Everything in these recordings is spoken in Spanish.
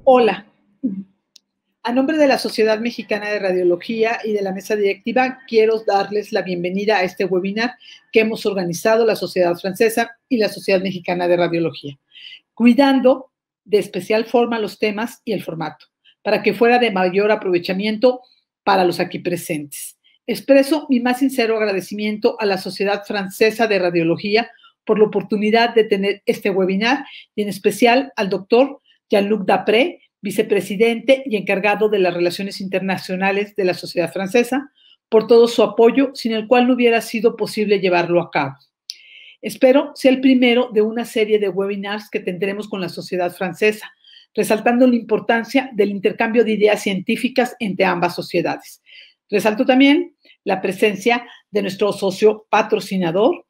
Hola. A nombre de la Sociedad Mexicana de Radiología y de la mesa directiva, quiero darles la bienvenida a este webinar que hemos organizado la Sociedad Francesa y la Sociedad Mexicana de Radiología, cuidando de especial forma los temas y el formato, para que fuera de mayor aprovechamiento para los aquí presentes. Expreso mi más sincero agradecimiento a la Sociedad Francesa de Radiología por la oportunidad de tener este webinar y en especial al doctor Jean-Luc Dapré, vicepresidente y encargado de las relaciones internacionales de la Sociedad Francesa, por todo su apoyo, sin el cual no hubiera sido posible llevarlo a cabo. Espero sea el primero de una serie de webinars que tendremos con la Sociedad Francesa, resaltando la importancia del intercambio de ideas científicas entre ambas sociedades. Resalto también la presencia de nuestro socio patrocinador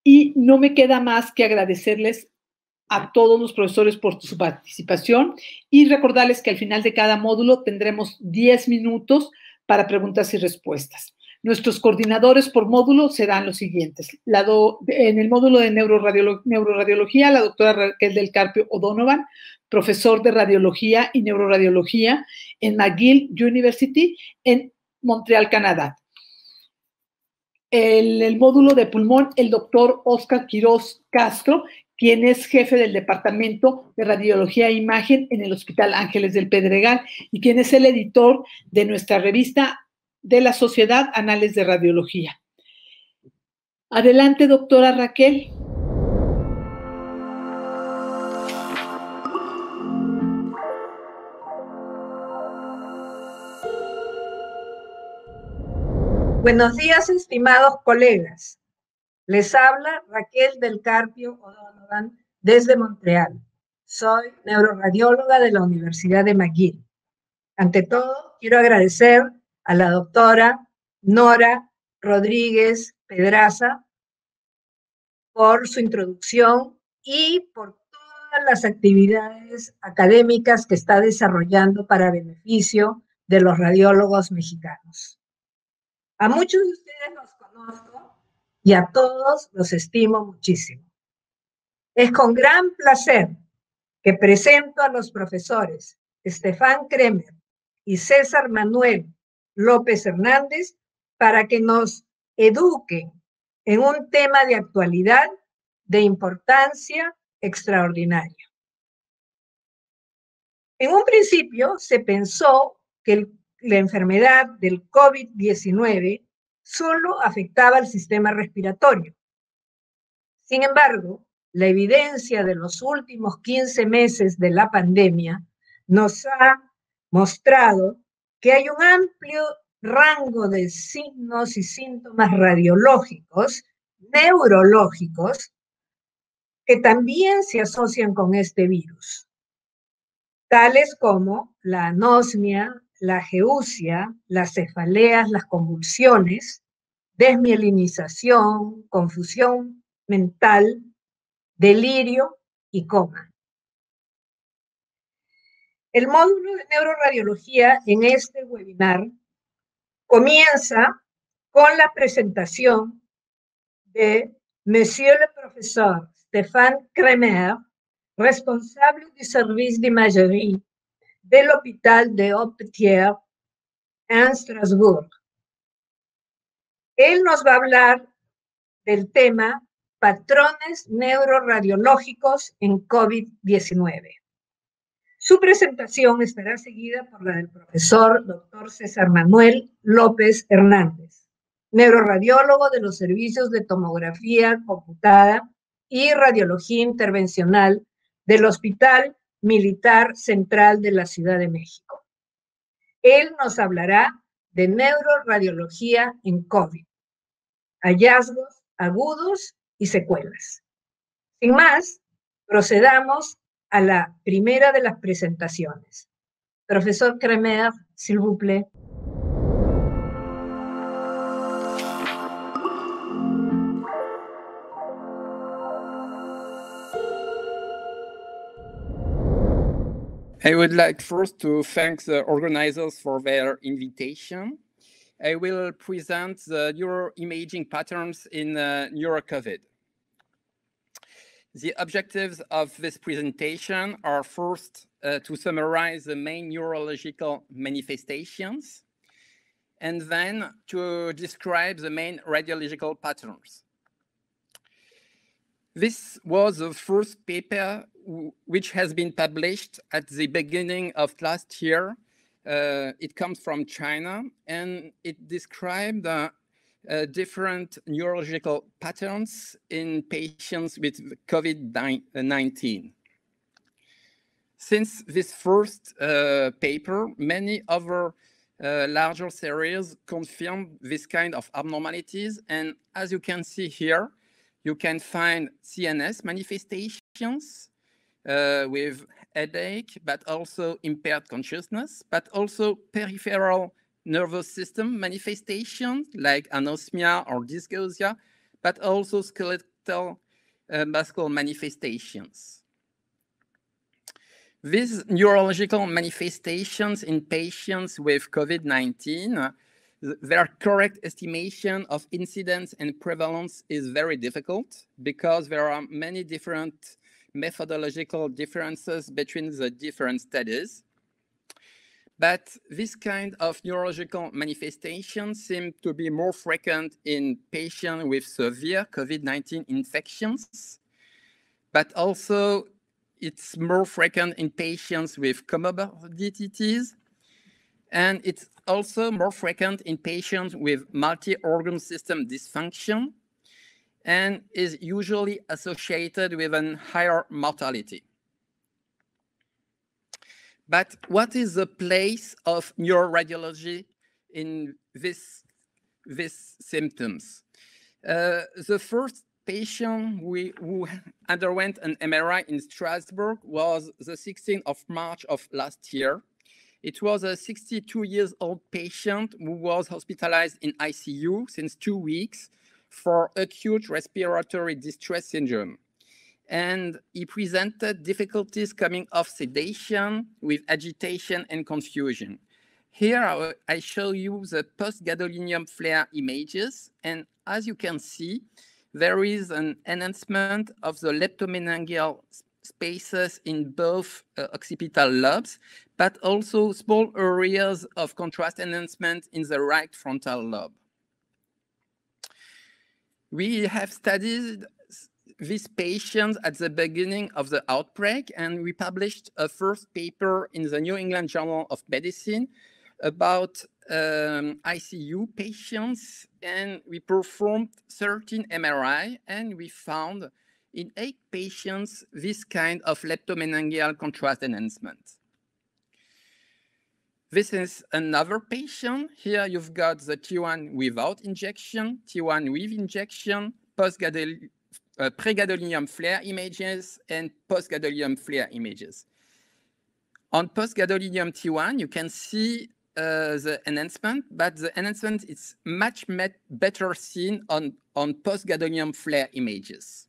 y no me queda más que agradecerles a todos los profesores por su participación y recordarles que al final de cada módulo tendremos 10 minutos para preguntas y respuestas. Nuestros coordinadores por módulo serán los siguientes. En el módulo de neuroradiología, la doctora Raquel del Carpio O'Donovan, profesor de radiología y neuroradiología en McGill University en Montreal, Canadá. El módulo de pulmón, el doctor Oscar Quiroz Castro, quien es jefe del Departamento de Radiología e Imagen en el Hospital Ángeles del Pedregal y quien es el editor de nuestra revista de la Sociedad Anales de Radiología. Adelante, doctora Raquel. Buenos días, estimados colegas. Les habla Raquel del Carpio O'Donovan desde Montreal. Soy neuroradióloga de la Universidad de McGill. Ante todo, quiero agradecer a la doctora Nora Rodríguez Pedraza por su introducción y por todas las actividades académicas que está desarrollando para beneficio de los radiólogos mexicanos. A muchos de ustedes los conozco y a todos los estimo muchísimo. Es con gran placer que presento a los profesores Stefan Kremer y César Manuel López Hernández para que nos eduquen en un tema de actualidad de importancia extraordinaria. En un principio se pensó que la enfermedad del COVID-19 solo afectaba al sistema respiratorio. Sin embargo, la evidencia de los últimos 15 meses de la pandemia nos ha mostrado que hay un amplio rango de signos y síntomas radiológicos, neurológicos, que también se asocian con este virus, tales como la anosmia, la ageusia, las cefaleas, las convulsiones, desmielinización, confusión mental, delirio y coma. El módulo de neuroradiología en este webinar comienza con la presentación de Monsieur le Professeur Stefan Kremer, responsable du service d'imagerie del Hôpital de Haute-Pierre en Strasbourg. Él nos va a hablar del tema patrones neuroradiológicos en COVID-19. Su presentación estará seguida por la del profesor Dr. César Manuel López Hernández, neuroradiólogo de los servicios de tomografía computada y radiología intervencional del Hospital Militar Central de la Ciudad de México. Él nos hablará de neuroradiología en COVID, hallazgos agudos y secuelas. Sin más, procedamos a la primera de las presentaciones. Profesor Kremer, s'il vous plaît. I would like first to thank the organizers for their invitation. I will present the neuroimaging patterns in NeuroCovid. The objectives of this presentation are first to summarize the main neurological manifestations, and then to describe the main radiological patterns. This was the first paper which has been published at the beginning of last year. It comes from China, and it described different neurological patterns in patients with COVID-19. Since this first paper, many other larger series confirmed this kind of abnormalities. And as you can see here, you can find CNS manifestations with headache, but also impaired consciousness, but also peripheral nervous system manifestations like anosmia or dysgeusia, but also skeletal muscle manifestations. These neurological manifestations in patients with COVID-19, their correct estimation of incidence and prevalence is very difficult because there are many different methodological differences between the different studies. But this kind of neurological manifestations seem to be more frequent in patients with severe COVID-19 infections, but also it's more frequent in patients with comorbidities, and it's also more frequent in patients with multi-organ system dysfunction, and is usually associated with a higher mortality. But what is the place of neuroradiology in these symptoms? The first patient who underwent an MRI in Strasbourg was the 16th of March of last year. It was a 62-year-old patient who was hospitalized in ICU since 2 weeks for acute respiratory distress syndrome. And he presented difficulties coming off sedation with agitation and confusion. Here I show you the post-gadolinium flare images. And as you can see, there is an enhancement of the leptomeningeal spaces in both occipital lobes, but also small areas of contrast enhancement in the right frontal lobe. We have studied these patients at the beginning of the outbreak, and we published a first paper in the New England Journal of Medicine about ICU patients, and we performed 13 MRI, and we found in 8 patients this kind of leptomeningeal contrast enhancement. This is another patient. Here you've got the T1 without injection, T1 with injection, pre-gadolinium flare images, and post-gadolinium flare images. On post-gadolinium T1, you can see the enhancement, but the enhancement is much better seen on post-gadolinium flare images.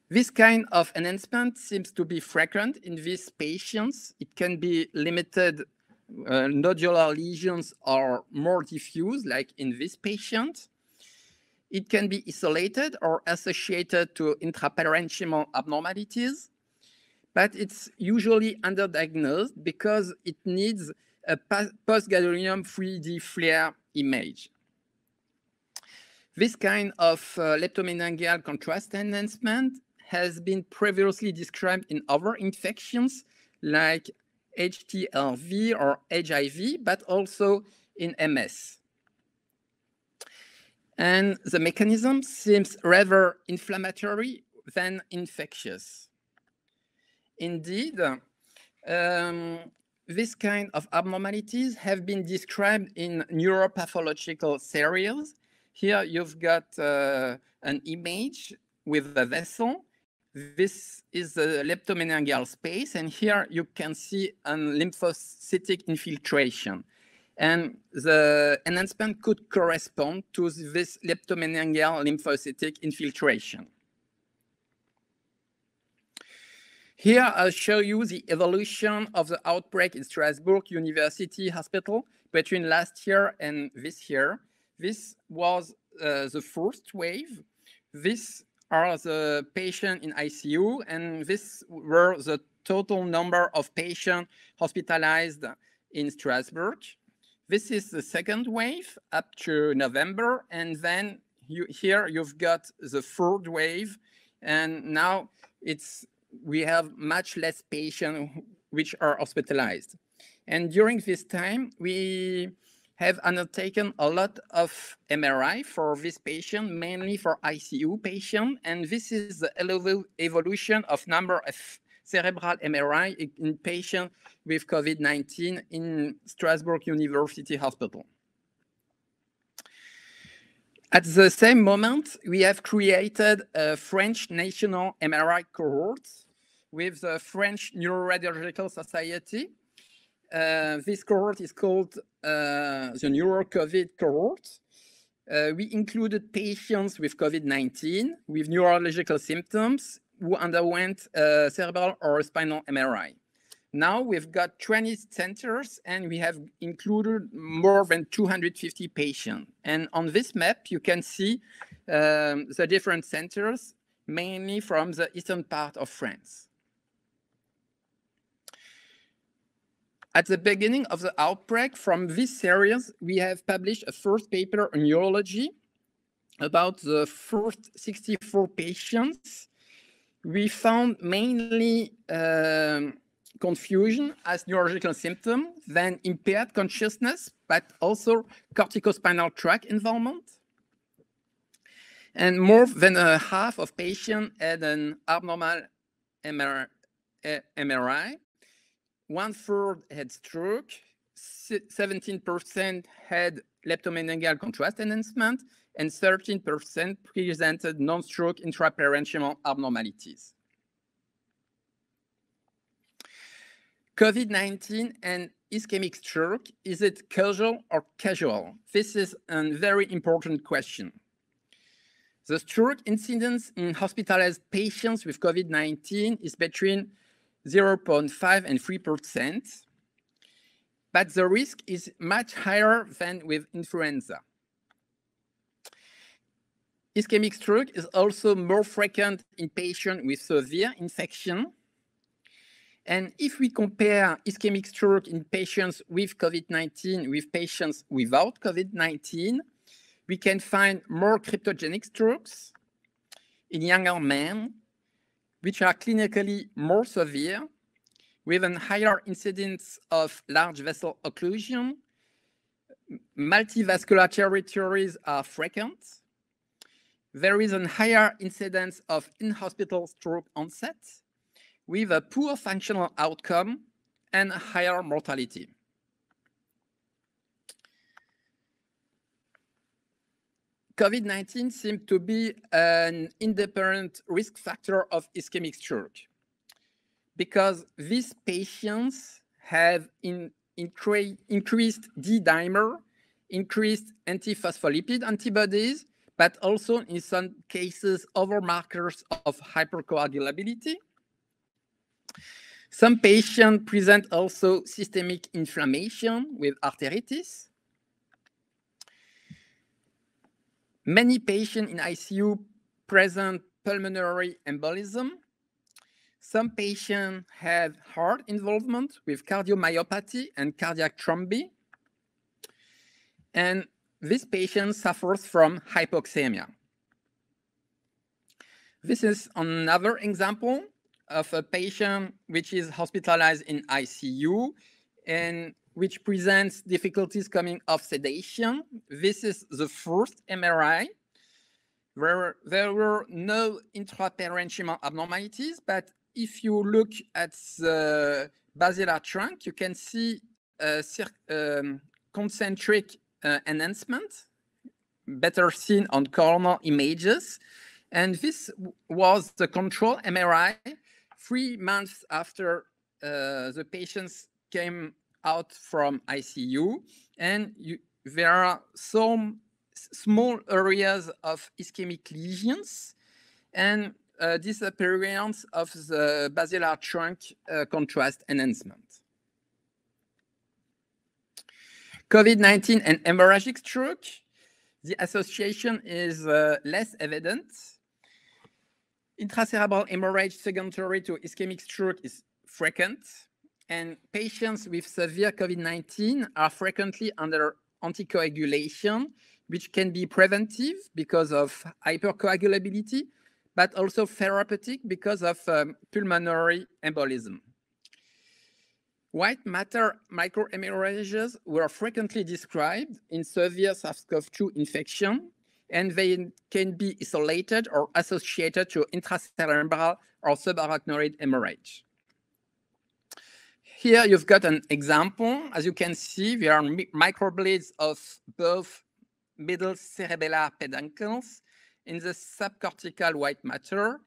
This kind of enhancement seems to be frequent in these patients. It can be limited nodular lesions or more diffuse, like in this patient. It can be isolated or associated to intraparenchymal abnormalities, but it's usually underdiagnosed because it needs a post-gadolinium 3D flare image. This kind of leptomeningeal contrast enhancement has been previously described in other infections like HTLV or HIV, but also in MS. And the mechanism seems rather inflammatory than infectious. Indeed, this kind of abnormalities have been described in neuropathological series. Here you've got an image with a vessel. This is the leptomeningeal space, and here you can see a lymphocytic infiltration. And the enhancement could correspond to this leptomeningeal lymphocytic infiltration. Here I'll show you the evolution of the outbreak in Strasbourg University Hospital between last year and this year. This was the first wave. This are the patients in ICU, and this were the total number of patients hospitalized in Strasbourg. This is the second wave up to November, and then here you've got the third wave, and now we have much less patients which are hospitalized. And during this time, we have undertaken a lot of MRI for this patient, mainly for ICU patients, and this is the evolution of number of cerebral MRI in patients with COVID-19 in Strasbourg University Hospital. At the same moment, we have created a French national MRI cohort with the French Neuroradiological Society. This cohort is called the Neuro-COVID cohort. We included patients with COVID-19 with neurological symptoms who underwent cerebral or spinal MRI. Now we've got 20 centers and we have included more than 250 patients. And on this map, you can see the different centers, mainly from the eastern part of France. At the beginning of the outbreak from this series, we have published a first paper on neurology about the first 64 patients. We found mainly confusion as neurological symptom, then impaired consciousness, but also corticospinal tract involvement. And more than half of patients had an abnormal MRI. 1/3 had stroke, 17% had leptomeningeal contrast enhancement, and 13% presented non-stroke intraparenchymal abnormalities. COVID-19 and ischemic stroke, is it causal or casual? This is a very important question. The stroke incidence in hospitalized patients with COVID-19 is between 0.5 and 3%, but the risk is much higher than with influenza. Ischemic stroke is also more frequent in patients with severe infection. And if we compare ischemic stroke in patients with COVID-19 with patients without COVID-19, we can find more cryptogenic strokes in younger men, which are clinically more severe, with a higher incidence of large vessel occlusion. Multivascular territories are frequent. There is a higher incidence of in-hospital stroke onset, with a poor functional outcome and higher mortality. COVID-19 seems to be an independent risk factor of ischemic stroke because these patients have increased D-dimer, increased antiphospholipid antibodies, but also in some cases other markers of hypercoagulability. Some patients present also systemic inflammation with arteritis. Many patients in ICU present pulmonary embolism. Some patients have heart involvement with cardiomyopathy and cardiac thrombi. And this patient suffers from hypoxemia. This is another example of a patient which is hospitalized in ICU and which presents difficulties coming off sedation. This is the first MRI, where there were no intraparenchymal abnormalities, but if you look at the basilar trunk, you can see a concentric enhancement, better seen on coronal images. And this was the control MRI 3 months after the patients came out from ICU, and there are some small areas of ischemic lesions and disappearance of the basilar trunk contrast enhancement. COVID-19 and hemorrhagic stroke, the association is less evident. Intracerebral hemorrhage secondary to ischemic stroke is frequent, and patients with severe COVID-19 are frequently under anticoagulation, which can be preventive because of hypercoagulability, but also therapeutic because of pulmonary embolism. White matter microhemorrhages were frequently described in severe SARS-CoV-2 infection, and they can be isolated or associated to intracerebral or subarachnoid hemorrhage. Here you've got an example. As you can see, there are microbleeds of both middle cerebellar peduncles in the subcortical white matter,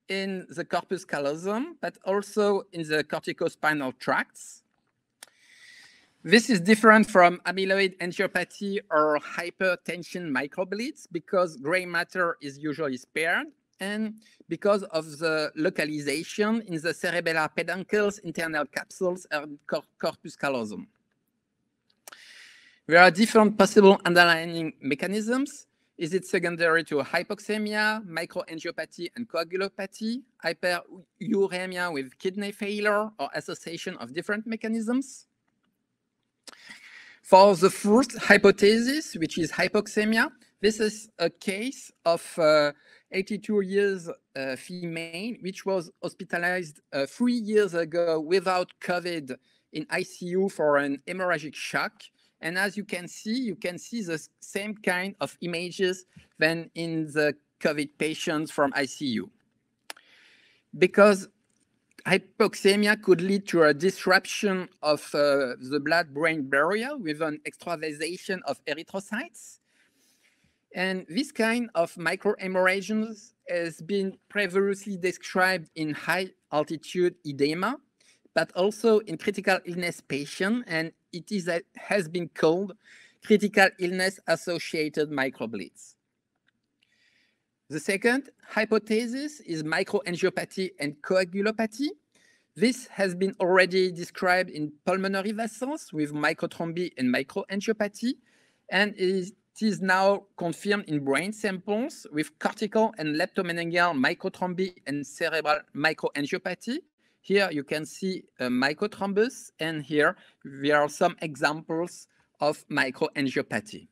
in the corpus callosum, but also in the corticospinal tracts. This is different from amyloid angiopathy or hypertension microbleeds because gray matter is usually spared, and because of the localization in the cerebellar peduncles, internal capsules, and corpus callosum. There are different possible underlying mechanisms. Is it secondary to hypoxemia, microangiopathy, and coagulopathy, hyperuremia with kidney failure, or association of different mechanisms? For the first hypothesis, which is hypoxemia, this is a case of 82 years female, which was hospitalized 3 years ago without COVID in ICU for an hemorrhagic shock. And as you can see the same kind of images than in the COVID patients from ICU. Because hypoxemia could lead to a disruption of the blood-brain barrier with an extravasation of erythrocytes. And this kind of microhemorrhages has been previously described in high-altitude edema, but also in critical illness patients, and has been called critical illness-associated microbleeds. The second hypothesis is microangiopathy and coagulopathy. This has been already described in pulmonary vessels with microthromby and microangiopathy, and it is now confirmed in brain samples with cortical and leptomeningeal microthromby and cerebral microangiopathy. Here you can see a microthrombus, and here there are some examples of microangiopathy.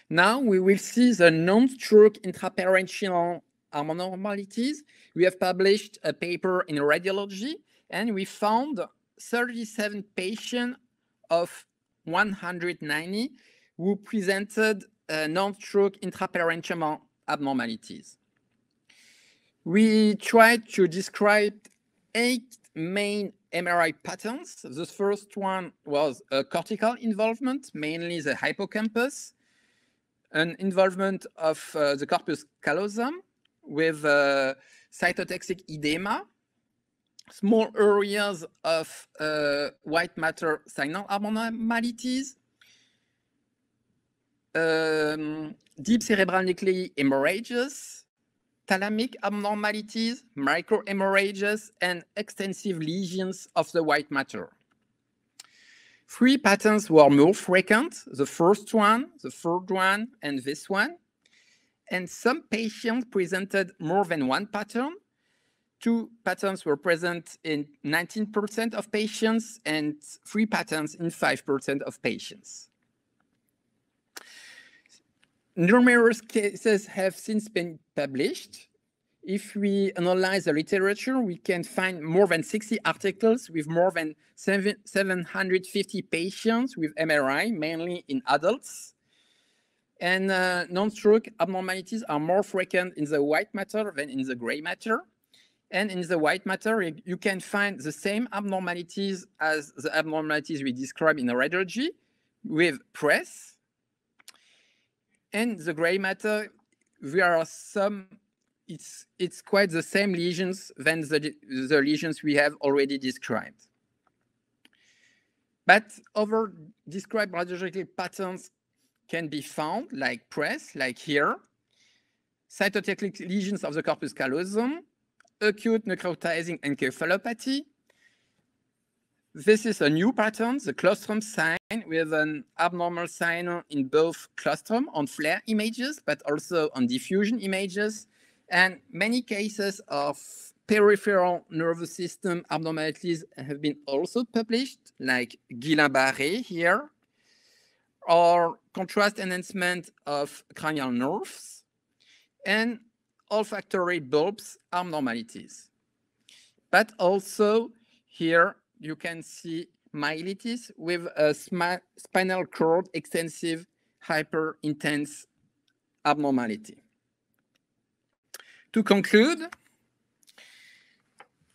Now we will see the non-stroke intraparenchymal abnormalities. We have published a paper in radiology, and we found 37 patients of 190 who presented non-stroke intraparenchymal abnormalities. We tried to describe 8 main MRI patterns. The first one was a cortical involvement, mainly the hippocampus, an involvement of the corpus callosum with cytotoxic edema, small areas of white matter signal abnormalities, deep cerebral nuclei hemorrhages, thalamic abnormalities, microhemorrhages, and extensive lesions of the white matter. 3 patterns were more frequent, the first one, the third one, and this one. And some patients presented more than one pattern. 2 patterns were present in 19% of patients, and 3 patterns in 5% of patients. Numerous cases have since been published. If we analyze the literature, we can find more than 60 articles with more than 750 patients with MRI, mainly in adults. And non-stroke abnormalities are more frequent in the white matter than in the gray matter. And in the white matter, you can find the same abnormalities as the abnormalities we described in radiology with PRES. And the gray matter, there are some, it's quite the same lesions than the lesions we have already described. But other described radiological patterns can be found, like PRES, like here, cytotoxic lesions of the corpus callosum, acute necrotizing encephalopathy, This is a new pattern, the claustrum sign, with an abnormal sign in both claustrum on FLAIR images, but also on diffusion images, and many cases of peripheral nervous system abnormalities have been also published, like Guillain-Barré here, or contrast enhancement of cranial nerves, and olfactory bulbs abnormalities. But also here you can see myelitis with a spinal cord extensive hyperintense abnormality. To conclude,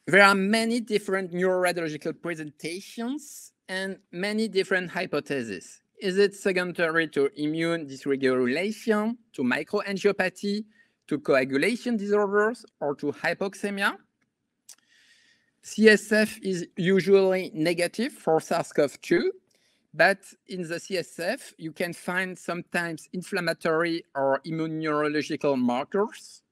there are many different neuroradiological presentations and many different hypotheses. Is it secondary to immune dysregulation, to microangiopathy, to coagulation disorders, or to hypoxemia? CSF is usually negative for SARS-CoV-2, but in the CSF, you can find sometimes inflammatory or immunoneurological markers.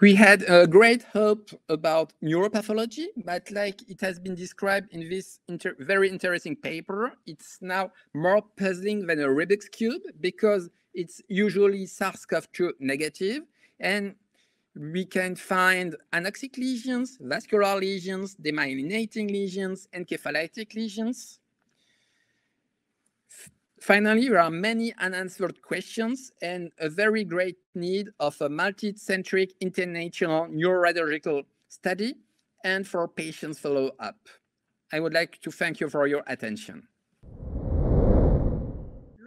We had a great hope about neuropathology, but like it has been described in this very interesting paper, it's now more puzzling than a Rubik's Cube because it's usually SARS-CoV-2 negative, and we can find anoxic lesions, vascular lesions, demyelinating lesions, encephalitic lesions. Finally, there are many unanswered questions and a very great need of a multi-centric international neuroradiological study and for patients follow-up. I would like to thank you for your attention.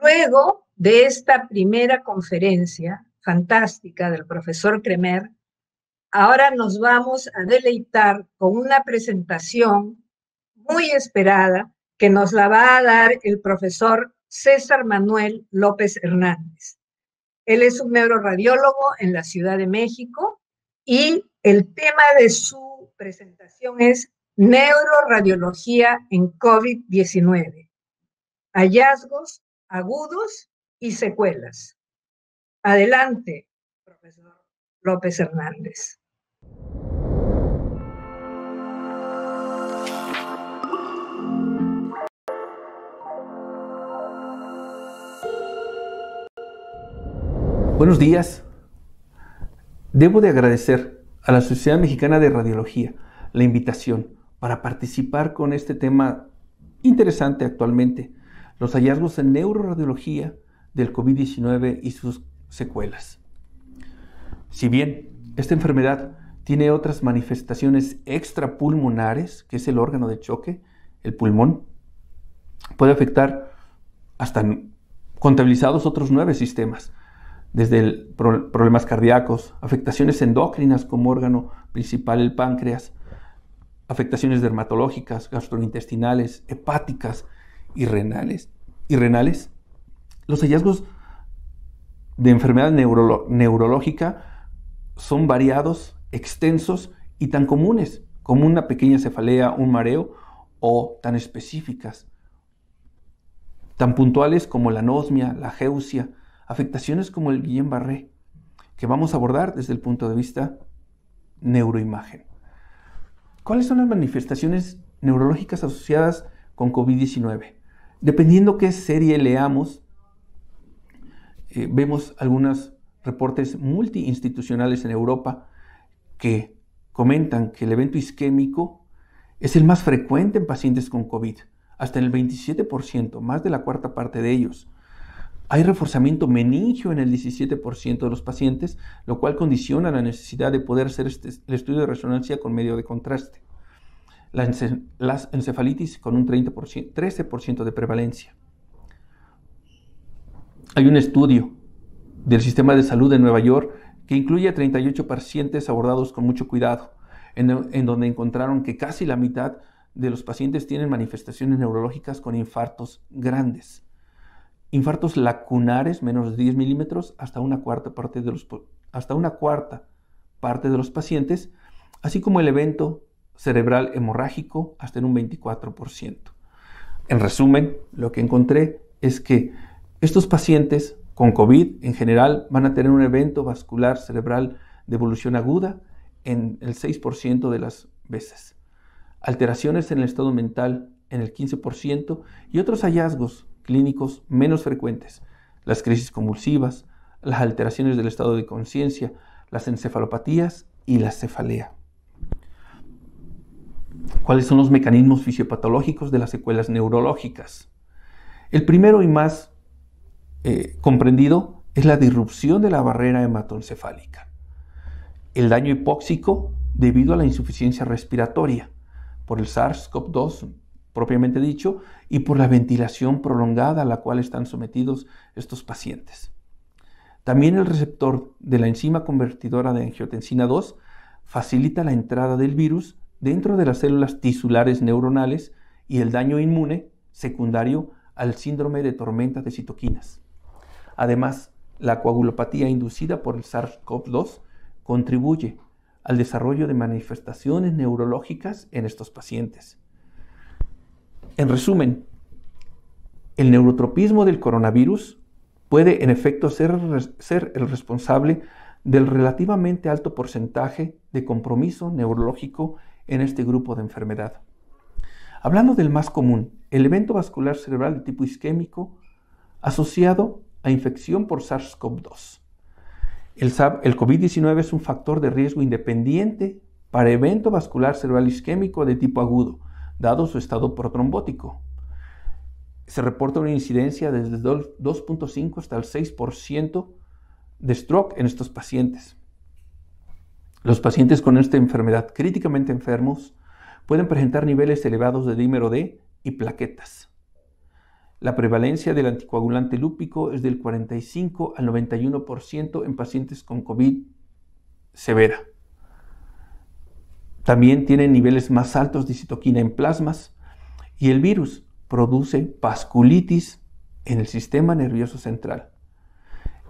Luego de esta primera conferencia fantástica del profesor Kremer, ahora nos vamos a deleitar con una presentación muy esperada que nos la va a dar el profesor César Manuel López Hernández. Él es un neuroradiólogo en la Ciudad de México y el tema de su presentación es Neuroradiología en COVID-19, hallazgos agudos y secuelas. Adelante, profesor López Hernández. Buenos días. Debo de agradecer a la Sociedad Mexicana de Radiología la invitación para participar con este tema interesante actualmente, los hallazgos en neuroradiología del COVID-19 y sus secuelas. Si bien esta enfermedad tiene otras manifestaciones extrapulmonares, que es el órgano de choque, el pulmón, puede afectar hasta contabilizados otros 9 sistemas, desde problemas cardíacos, afectaciones endocrinas como órgano principal el páncreas, afectaciones dermatológicas, gastrointestinales, hepáticas y renales. Los hallazgos de enfermedad neurológica son variados, extensos y tan comunes como una pequeña cefalea, un mareo, o tan específicas, tan puntuales como la anosmia, la ageusia, afectaciones como el Guillain-Barré, que vamos a abordar desde el punto de vista neuroimagen. ¿Cuáles son las manifestaciones neurológicas asociadas con COVID-19? Dependiendo qué serie leamos, vemos algunos reportes multiinstitucionales en Europa que comentan que el evento isquémico es el más frecuente en pacientes con COVID, hasta en el 27%, más de la cuarta parte de ellos. Hay reforzamiento meningio en el 17% de los pacientes, lo cual condiciona la necesidad de poder hacer el estudio de resonancia con medio de contraste. Las encefalitis con un 13% de prevalencia. Hay un estudio del Sistema de Salud de Nueva York que incluye a 38 pacientes abordados con mucho cuidado, en donde encontraron que casi la mitad de los pacientes tienen manifestaciones neurológicas con infartos grandes. Infartos lacunares, menos de 10 milímetros, hasta una cuarta parte de los pacientes, así como el evento cerebral hemorrágico hasta en un 24%. En resumen, lo que encontré es que estos pacientes con COVID en general van a tener un evento vascular cerebral de evolución aguda en el 6% de las veces. alteraciones en el estado mental en el 15% y otros hallazgos clínicos menos frecuentes, las crisis convulsivas, las alteraciones del estado de conciencia, las encefalopatías y la cefalea. ¿Cuáles son los mecanismos fisiopatológicos de las secuelas neurológicas? El primero y más comprendido es la disrupción de la barrera hematoencefálica. El daño hipóxico debido a la insuficiencia respiratoria, por el SARS-CoV-2 propiamente dicho, y por la ventilación prolongada a la cual están sometidos estos pacientes. También el receptor de la enzima convertidora de angiotensina 2 facilita la entrada del virus dentro de las células tisulares neuronales y el daño inmune secundario al síndrome de tormenta de citoquinas. Además, la coagulopatía inducida por el SARS-CoV-2 contribuye al desarrollo de manifestaciones neurológicas en estos pacientes. En resumen, el neurotropismo del coronavirus puede en efecto ser el responsable del relativamente alto porcentaje de compromiso neurológico en este grupo de enfermedad. Hablando del más común, el evento vascular cerebral de tipo isquémico asociado a infección por SARS-CoV-2. El COVID-19 es un factor de riesgo independiente para evento vascular cerebral isquémico de tipo agudo, dado su estado protrombótico. Se reporta una incidencia desde 2.5 hasta el 6% de stroke en estos pacientes. Los pacientes con esta enfermedad críticamente enfermos pueden presentar niveles elevados de dímero D y plaquetas. La prevalencia del anticoagulante lúpico es del 45 al 91% en pacientes con COVID severa. También tienen niveles más altos de citoquina en plasmas y el virus produce vasculitis en el sistema nervioso central.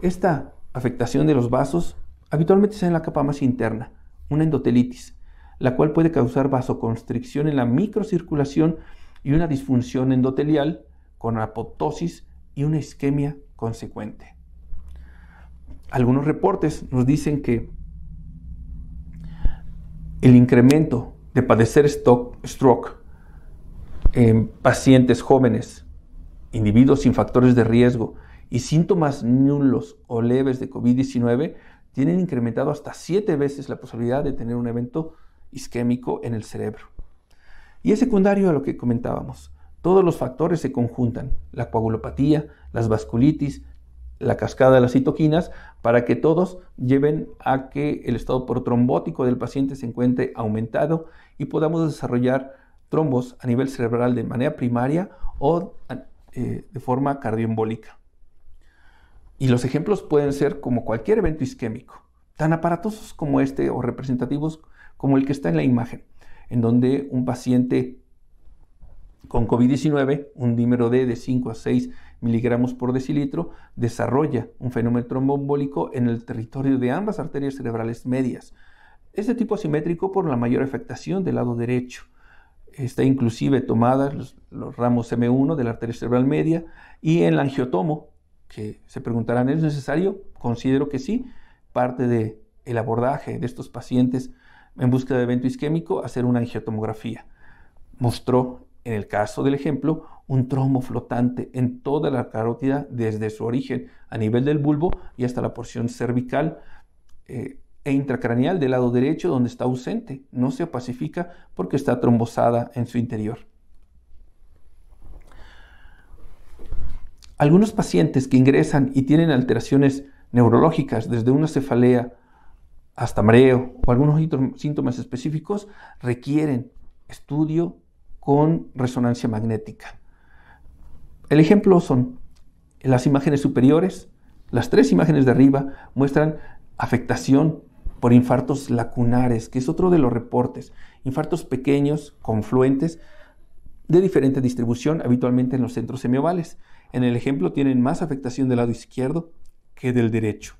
Esta afectación de los vasos habitualmente se da en la capa más interna, una endotelitis, la cual puede causar vasoconstricción en la microcirculación y una disfunción endotelial con apoptosis y una isquemia consecuente. Algunos reportes nos dicen que el incremento de padecer stroke en pacientes jóvenes, individuos sin factores de riesgo y síntomas nulos o leves de COVID-19 tienen incrementado hasta 7 veces la posibilidad de tener un evento isquémico en el cerebro. Y es secundario a lo que comentábamos. Todos los factores se conjuntan, la coagulopatía, las vasculitis, la cascada de las citoquinas, para que todos lleven a que el estado protrombótico del paciente se encuentre aumentado y podamos desarrollar trombos a nivel cerebral de manera primaria o de forma cardioembólica. Y los ejemplos pueden ser como cualquier evento isquémico, tan aparatosos como este o representativos como el que está en la imagen, en donde un paciente con COVID-19, un dímero D de 5 a 6 miligramos por decilitro, desarrolla un fenómeno tromboembólico en el territorio de ambas arterias cerebrales medias. Es de tipo asimétrico por la mayor afectación del lado derecho. Está inclusive tomada los ramos M1 de la arteria cerebral media y en el angiotomo, que se preguntarán, ¿es necesario? Considero que sí. Parte del abordaje de estos pacientes en búsqueda de evento isquémico, hacer una angiotomografía. Mostró, en el caso del ejemplo, un trombo flotante en toda la carótida desde su origen a nivel del bulbo y hasta la porción cervical e intracraneal del lado derecho, donde está ausente. No se opacifica porque está trombosada en su interior. Algunos pacientes que ingresan y tienen alteraciones neurológicas, desde una cefalea hasta mareo o algunos síntomas específicos, requieren estudio con resonancia magnética. El ejemplo son las imágenes superiores. Las 3 imágenes de arriba muestran afectación por infartos lacunares, que es otro de los reportes. Infartos pequeños, confluentes, de diferente distribución, habitualmente en los centros semiovales. En el ejemplo tienen más afectación del lado izquierdo que del derecho.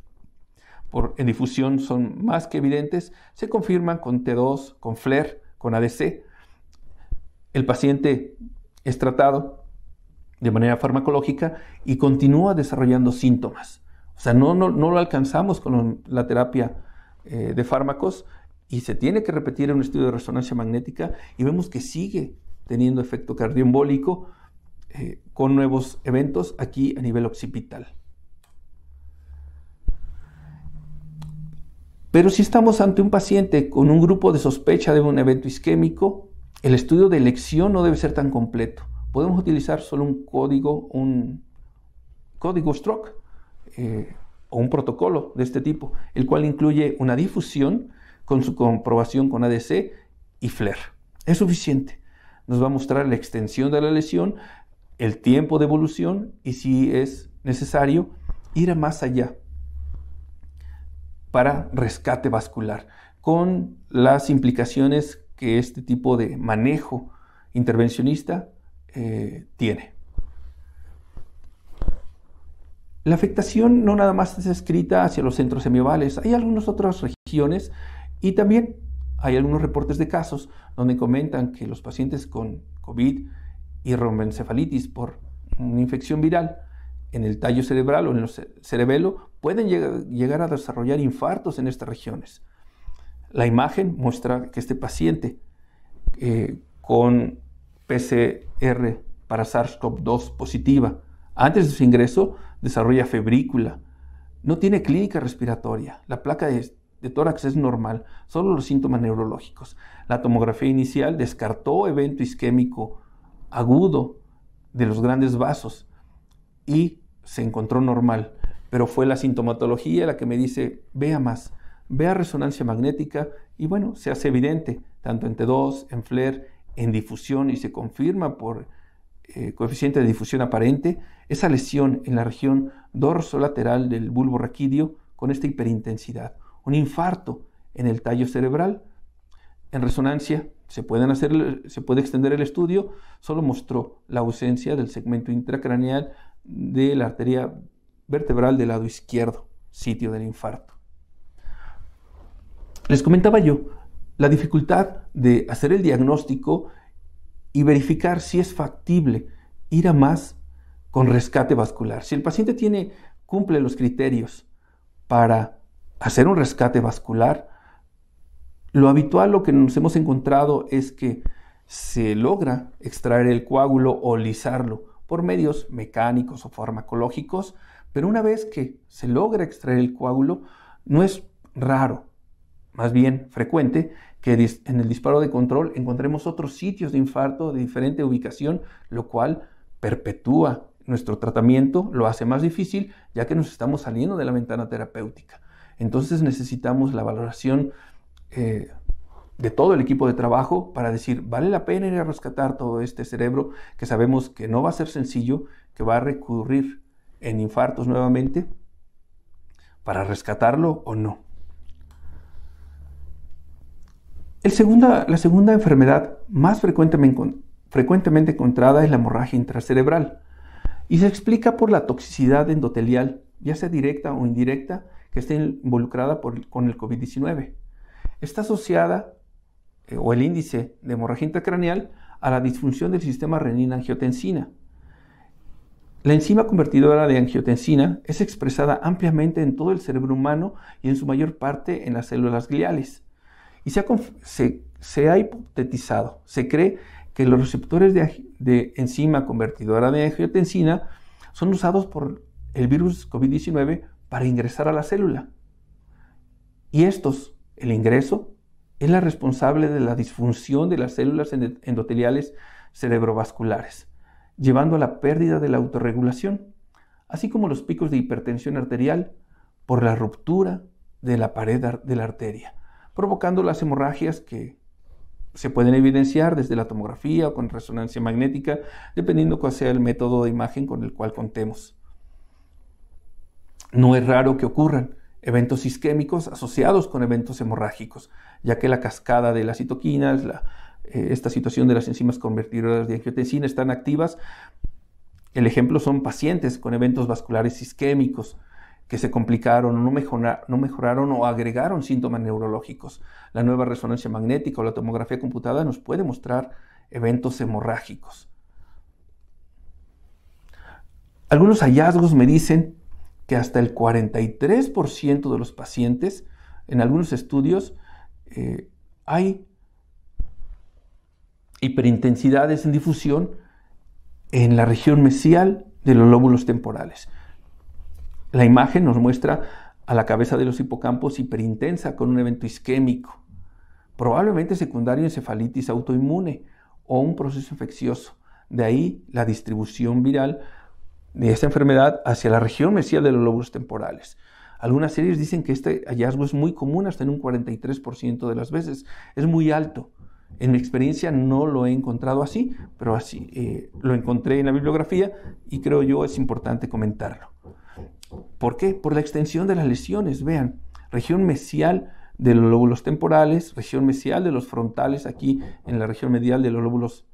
En difusión son más que evidentes, se confirman con T2, con FLAIR, con ADC. El paciente es tratado de manera farmacológica y continúa desarrollando síntomas. O sea, no lo alcanzamos con la terapia de fármacos y se tiene que repetir un estudio de resonancia magnética y vemos que sigue teniendo efecto cardioembólico con nuevos eventos aquí a nivel occipital. Pero si estamos ante un paciente con un grupo de sospecha de un evento isquémico, el estudio de elección no debe ser tan completo. Podemos utilizar solo un código stroke o un protocolo de este tipo, el cual incluye una difusión con su comprobación con ADC y FLAIR. Es suficiente. Nos va a mostrar la extensión de la lesión, el tiempo de evolución y, si es necesario, ir más allá para rescate vascular, con las implicaciones que este tipo de manejo intervencionista tiene. La afectación no nada más es escrita hacia los centros semiovales, hay algunas otras regiones y también hay algunos reportes de casos donde comentan que los pacientes con COVID y romboencefalitis por una infección viral en el tallo cerebral o en el cerebelo pueden llegar a desarrollar infartos en estas regiones. La imagen muestra que este paciente con PCR para SARS-CoV-2 positiva, antes de su ingreso, desarrolla febrícula, no tiene clínica respiratoria, la placa de tórax es normal, solo los síntomas neurológicos. La tomografía inicial descartó evento isquémico agudo de los grandes vasos y se encontró normal, pero fue la sintomatología la que me dice, vea más, vea resonancia magnética y bueno, se hace evidente, tanto en T2, en FLAIR, en difusión y se confirma por coeficiente de difusión aparente, esa lesión en la región dorsolateral del bulbo raquídeo con esta hiperintensidad, un infarto en el tallo cerebral. En resonancia se puede extender el estudio, solo mostró la ausencia del segmento intracraneal de la arteria vertebral del lado izquierdo, sitio del infarto. Les comentaba yo la dificultad de hacer el diagnóstico y verificar si es factible ir a más con rescate vascular. Si el paciente cumple los criterios para hacer un rescate vascular, lo habitual, lo que nos hemos encontrado es que se logra extraer el coágulo o lisarlo por medios mecánicos o farmacológicos, pero una vez que se logra extraer el coágulo, no es raro, más bien frecuente, que en el disparo de control encontremos otros sitios de infarto de diferente ubicación, lo cual perpetúa nuestro tratamiento, lo hace más difícil, ya que nos estamos saliendo de la ventana terapéutica. Entonces necesitamos la valoración de todo el equipo de trabajo para decir, ¿vale la pena ir a rescatar todo este cerebro que sabemos que no va a ser sencillo, que va a recurrir en infartos nuevamente, para rescatarlo o no? La segunda enfermedad más frecuentemente encontrada es la hemorragia intracerebral y se explica por la toxicidad endotelial, ya sea directa o indirecta, que esté involucrada con el COVID-19. Está asociada, o el índice de hemorragia intracraneal, a la disfunción del sistema renina-angiotensina. La enzima convertidora de angiotensina es expresada ampliamente en todo el cerebro humano y en su mayor parte en las células gliales. Y se ha hipotetizado, se cree que los receptores de enzima convertidora de angiotensina son usados por el virus COVID-19 para ingresar a la célula. Y el ingreso, es la responsable de la disfunción de las células endoteliales cerebrovasculares, llevando a la pérdida de la autorregulación, así como los picos de hipertensión arterial por la ruptura de la pared de la arteria, provocando las hemorragias que se pueden evidenciar desde la tomografía o con resonancia magnética, dependiendo cuál sea el método de imagen con el cual contemos. No es raro que ocurran eventos isquémicos asociados con eventos hemorrágicos, ya que la cascada de las citoquinas, esta situación de las enzimas convertidoras de angiotensina están activas. El ejemplo son pacientes con eventos vasculares isquémicos que se complicaron o no mejoraron o agregaron síntomas neurológicos. La nueva resonancia magnética o la tomografía computada nos puede mostrar eventos hemorrágicos. Algunos hallazgos me dicen que hasta el 43% de los pacientes, en algunos estudios, hay hiperintensidades en difusión en la región mesial de los lóbulos temporales. La imagen nos muestra a la cabeza de los hipocampos hiperintensa con un evento isquémico, probablemente secundario a encefalitis autoinmune o un proceso infeccioso. De ahí la distribución viral de esta enfermedad hacia la región mesial de los lóbulos temporales. Algunas series dicen que este hallazgo es muy común, hasta en un 43% de las veces. Es muy alto. En mi experiencia no lo he encontrado así, pero así lo encontré en la bibliografía y creo yo es importante comentarlo. ¿Por qué? Por la extensión de las lesiones. Vean, región mesial de los lóbulos temporales, región mesial de los frontales, aquí en la región medial de los lóbulos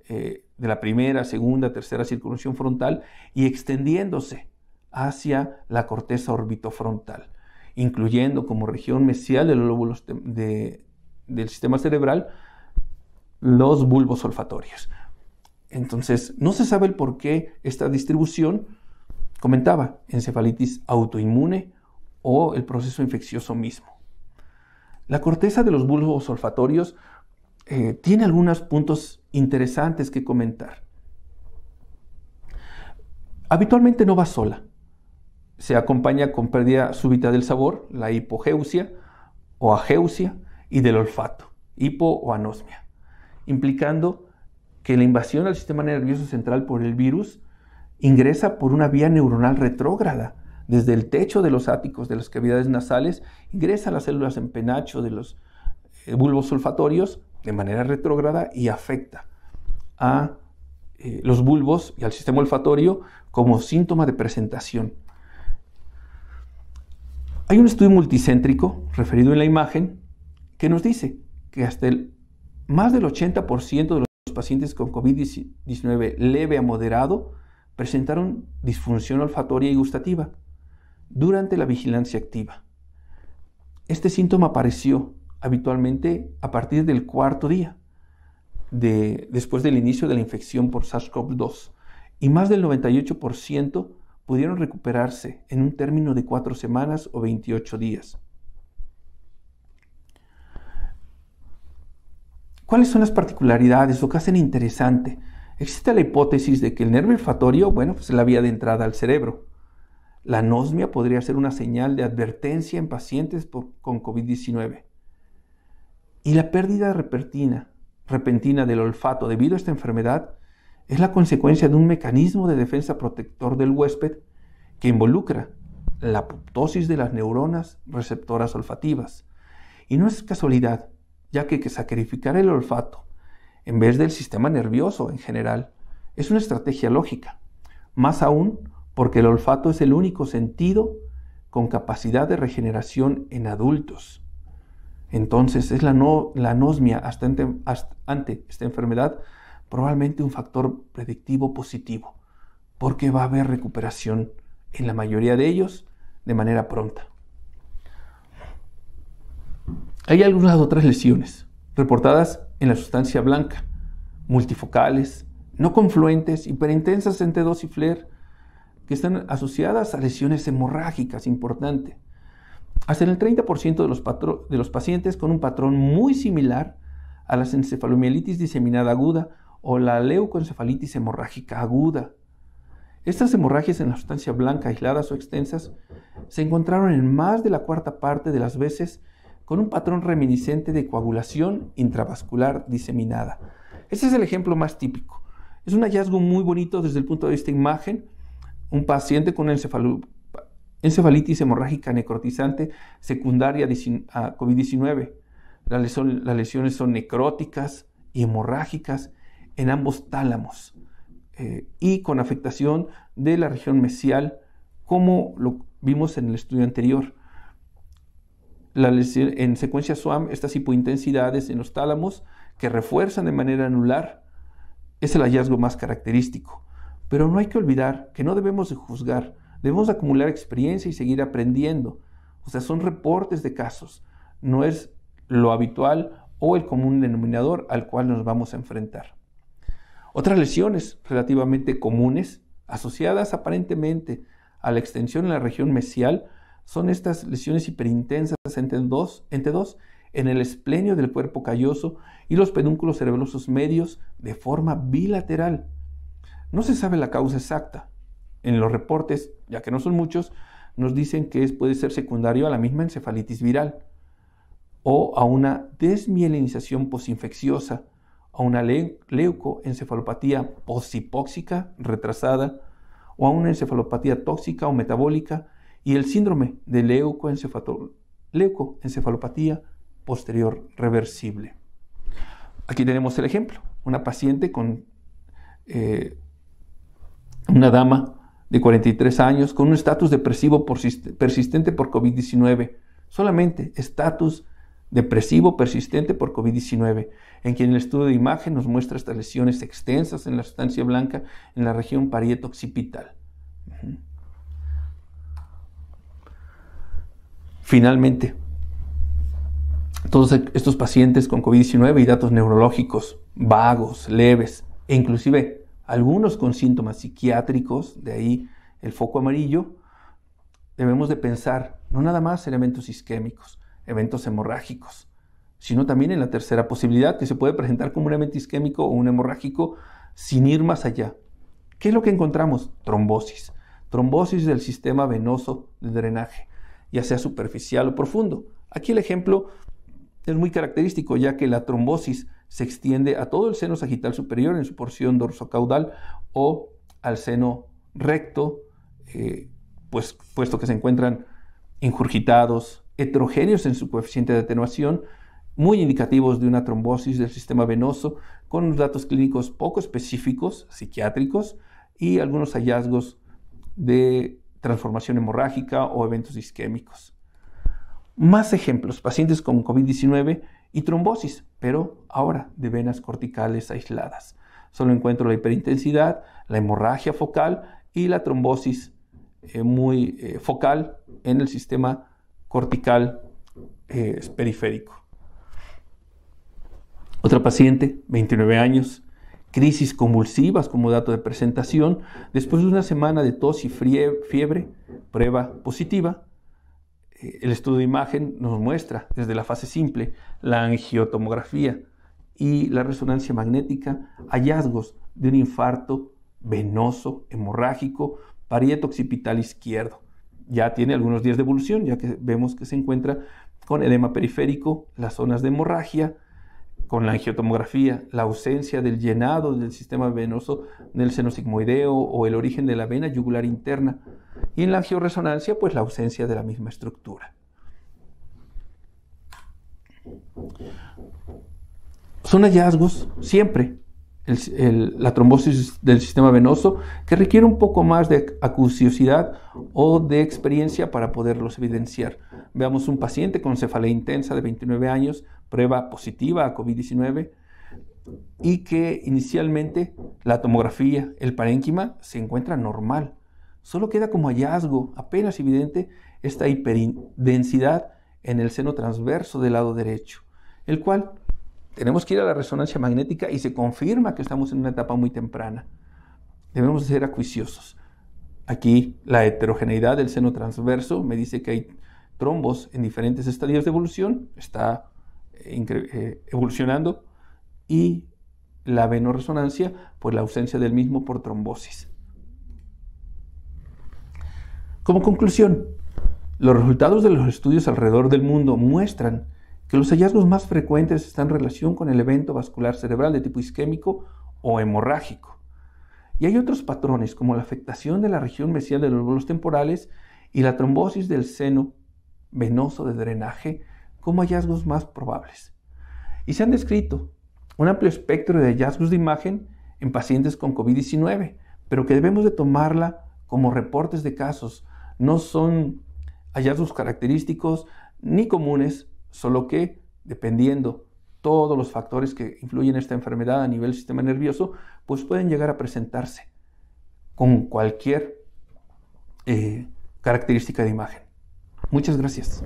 de la primera, segunda, tercera circunvolución frontal, y extendiéndose hacia la corteza orbitofrontal, incluyendo como región mesial de los lóbulos del sistema cerebral los bulbos olfatorios. Entonces, no se sabe el por qué esta distribución. Comentaba, encefalitis autoinmune o el proceso infeccioso mismo. La corteza de los bulbos olfatorios tiene algunos puntos interesantes que comentar. Habitualmente no va sola. Se acompaña con pérdida súbita del sabor, la hipogeusia o ageusia, y del olfato, hipo o anosmia, implicando que la invasión al sistema nervioso central por el virus ingresa por una vía neuronal retrógrada, desde el techo de los áticos de las cavidades nasales, ingresa a las células en penacho de los bulbos olfatorios de manera retrógrada y afecta a los bulbos y al sistema olfatorio como síntoma de presentación. Hay un estudio multicéntrico referido en la imagen que nos dice que hasta más del 80% de los pacientes con COVID-19 leve a moderado presentaron disfunción olfatoria y gustativa durante la vigilancia activa. Este síntoma apareció habitualmente a partir del cuarto día después del inicio de la infección por SARS-CoV-2, y más del 98% pudieron recuperarse en un término de 4 semanas o 28 días. ¿Cuáles son las particularidades? Lo que hacen interesante. Existe la hipótesis de que el nervio olfatorio, es la vía de entrada al cerebro. La anosmia podría ser una señal de advertencia en pacientes con COVID-19. Y la pérdida repentina del olfato debido a esta enfermedad es la consecuencia de un mecanismo de defensa protector del huésped que involucra la apoptosis de las neuronas receptoras olfativas. Y no es casualidad, ya que sacrificar el olfato en vez del sistema nervioso en general es una estrategia lógica, más aún porque el olfato es el único sentido con capacidad de regeneración en adultos. Entonces es la anosmia ante esta enfermedad probablemente un factor predictivo positivo, porque va a haber recuperación en la mayoría de ellos de manera pronta. Hay algunas otras lesiones reportadas en la sustancia blanca, multifocales, no confluentes, hiperintensas en T2 y FLAIR, que están asociadas a lesiones hemorrágicas, importante. Hasta en el 30% de los pacientes con un patrón muy similar a la encefalomielitis diseminada aguda o la leucoencefalitis hemorrágica aguda. Estas hemorragias en la sustancia blanca, aisladas o extensas, se encontraron en más de la cuarta parte de las veces con un patrón reminiscente de coagulación intravascular diseminada. Este es el ejemplo más típico. Es un hallazgo muy bonito desde el punto de vista de imagen. Un paciente con encefalitis hemorrágica necrotizante secundaria a COVID-19. Las lesiones son necróticas y hemorrágicas en ambos tálamos y con afectación de la región mesial, como lo vimos en el estudio anterior. En secuencia SWAM, estas hipointensidades en los tálamos que refuerzan de manera anular es el hallazgo más característico. Pero no hay que olvidar que no debemos de juzgar, debemos de acumular experiencia y seguir aprendiendo. O sea, son reportes de casos, no es lo habitual o el común denominador al cual nos vamos a enfrentar. Otras lesiones relativamente comunes, asociadas aparentemente a la extensión en la región mesial, son estas lesiones hiperintensas en T2 en el esplenio del cuerpo calloso y los pedúnculos cerebelosos medios de forma bilateral. No se sabe la causa exacta. En los reportes, ya que no son muchos, nos dicen que puede ser secundario a la misma encefalitis viral o a una desmielinización posinfecciosa, a una leucoencefalopatía posthipóxica retrasada o a una encefalopatía tóxica o metabólica y el síndrome de leucoencefalopatía posterior reversible. Aquí tenemos el ejemplo, una paciente con una dama de 43 años con un estatus depresivo persistente por COVID-19, solamente estatus depresivo persistente por COVID-19, en quien el estudio de imagen nos muestra estas lesiones extensas en la sustancia blanca en la región parieto-occipital. Finalmente, todos estos pacientes con COVID-19 y datos neurológicos vagos, leves, e inclusive algunos con síntomas psiquiátricos, de ahí el foco amarillo, debemos de pensar no nada más en eventos isquémicos, eventos hemorrágicos, sino también en la tercera posibilidad que se puede presentar como un evento isquémico o un hemorrágico sin ir más allá. ¿Qué es lo que encontramos? Trombosis. Trombosis del sistema venoso de drenaje, ya sea superficial o profundo. Aquí el ejemplo es muy característico, ya que la trombosis se extiende a todo el seno sagital superior en su porción dorsocaudal o al seno recto, puesto que se encuentran ingurgitados, heterogéneos en su coeficiente de atenuación, muy indicativos de una trombosis del sistema venoso, con unos datos clínicos poco específicos, psiquiátricos, y algunos hallazgos de transformación hemorrágica o eventos isquémicos. Más ejemplos, pacientes con COVID-19 y trombosis, pero ahora de venas corticales aisladas. Solo encuentro la hiperintensidad, la hemorragia focal y la trombosis muy focal en el sistema cortical periférico. Otra paciente, 29 años, crisis convulsivas como dato de presentación, después de una semana de tos y fiebre, prueba positiva. El estudio de imagen nos muestra desde la fase simple la angiotomografía y la resonancia magnética hallazgos de un infarto venoso, hemorrágico, parieto occipital izquierdo. Ya tiene algunos días de evolución, ya que vemos que se encuentra con edema periférico, las zonas de hemorragia, con la angiotomografía, la ausencia del llenado del sistema venoso del seno sigmoideo o el origen de la vena yugular interna. Y en la angioresonancia, pues la ausencia de la misma estructura. Son hallazgos siempre la trombosis del sistema venoso que requiere un poco más de acuciosidad o de experiencia para poderlos evidenciar. Veamos un paciente con cefalea intensa de 29 años, prueba positiva a COVID-19 y que inicialmente la tomografía, el parénquima se encuentra normal. Solo queda como hallazgo apenas evidente esta hiperdensidad en el seno transverso del lado derecho, el cual tenemos que ir a la resonancia magnética y se confirma que estamos en una etapa muy temprana. Debemos ser acuiciosos. Aquí la heterogeneidad del seno transverso me dice que hay trombos en diferentes estadios de evolución, está evolucionando, y la venoresonancia, pues la ausencia del mismo por trombosis. Como conclusión, los resultados de los estudios alrededor del mundo muestran que los hallazgos más frecuentes están en relación con el evento vascular cerebral de tipo isquémico o hemorrágico. Y hay otros patrones como la afectación de la región mesial de los lóbulos temporales y la trombosis del seno venoso de drenaje como hallazgos más probables. Y se han descrito un amplio espectro de hallazgos de imagen en pacientes con COVID-19, pero que debemos de tomarla como reportes de casos. No son hallazgos característicos ni comunes, solo que, dependiendo todos los factores que influyen en esta enfermedad a nivel del sistema nervioso, pues pueden llegar a presentarse con cualquier característica de imagen. Muchas gracias.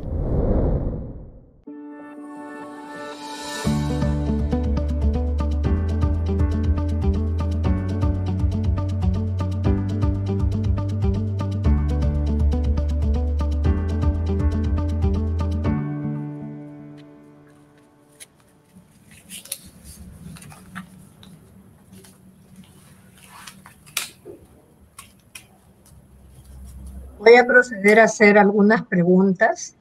voy a proceder a hacer algunas preguntas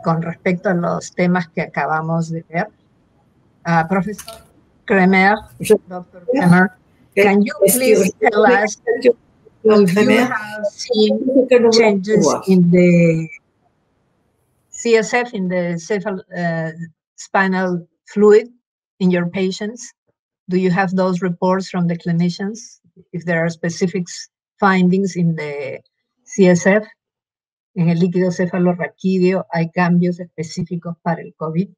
con respecto a los temas que acabamos de ver. Profesor Kremer, Dr. Kremer, can you please tell us if you have seen changes in the CSF, in the spinal fluid in your patients? Do you have those reports from the clinicians? If there are specific findings in the CSF, en el líquido cefalorraquídeo, ¿hay cambios específicos para el COVID?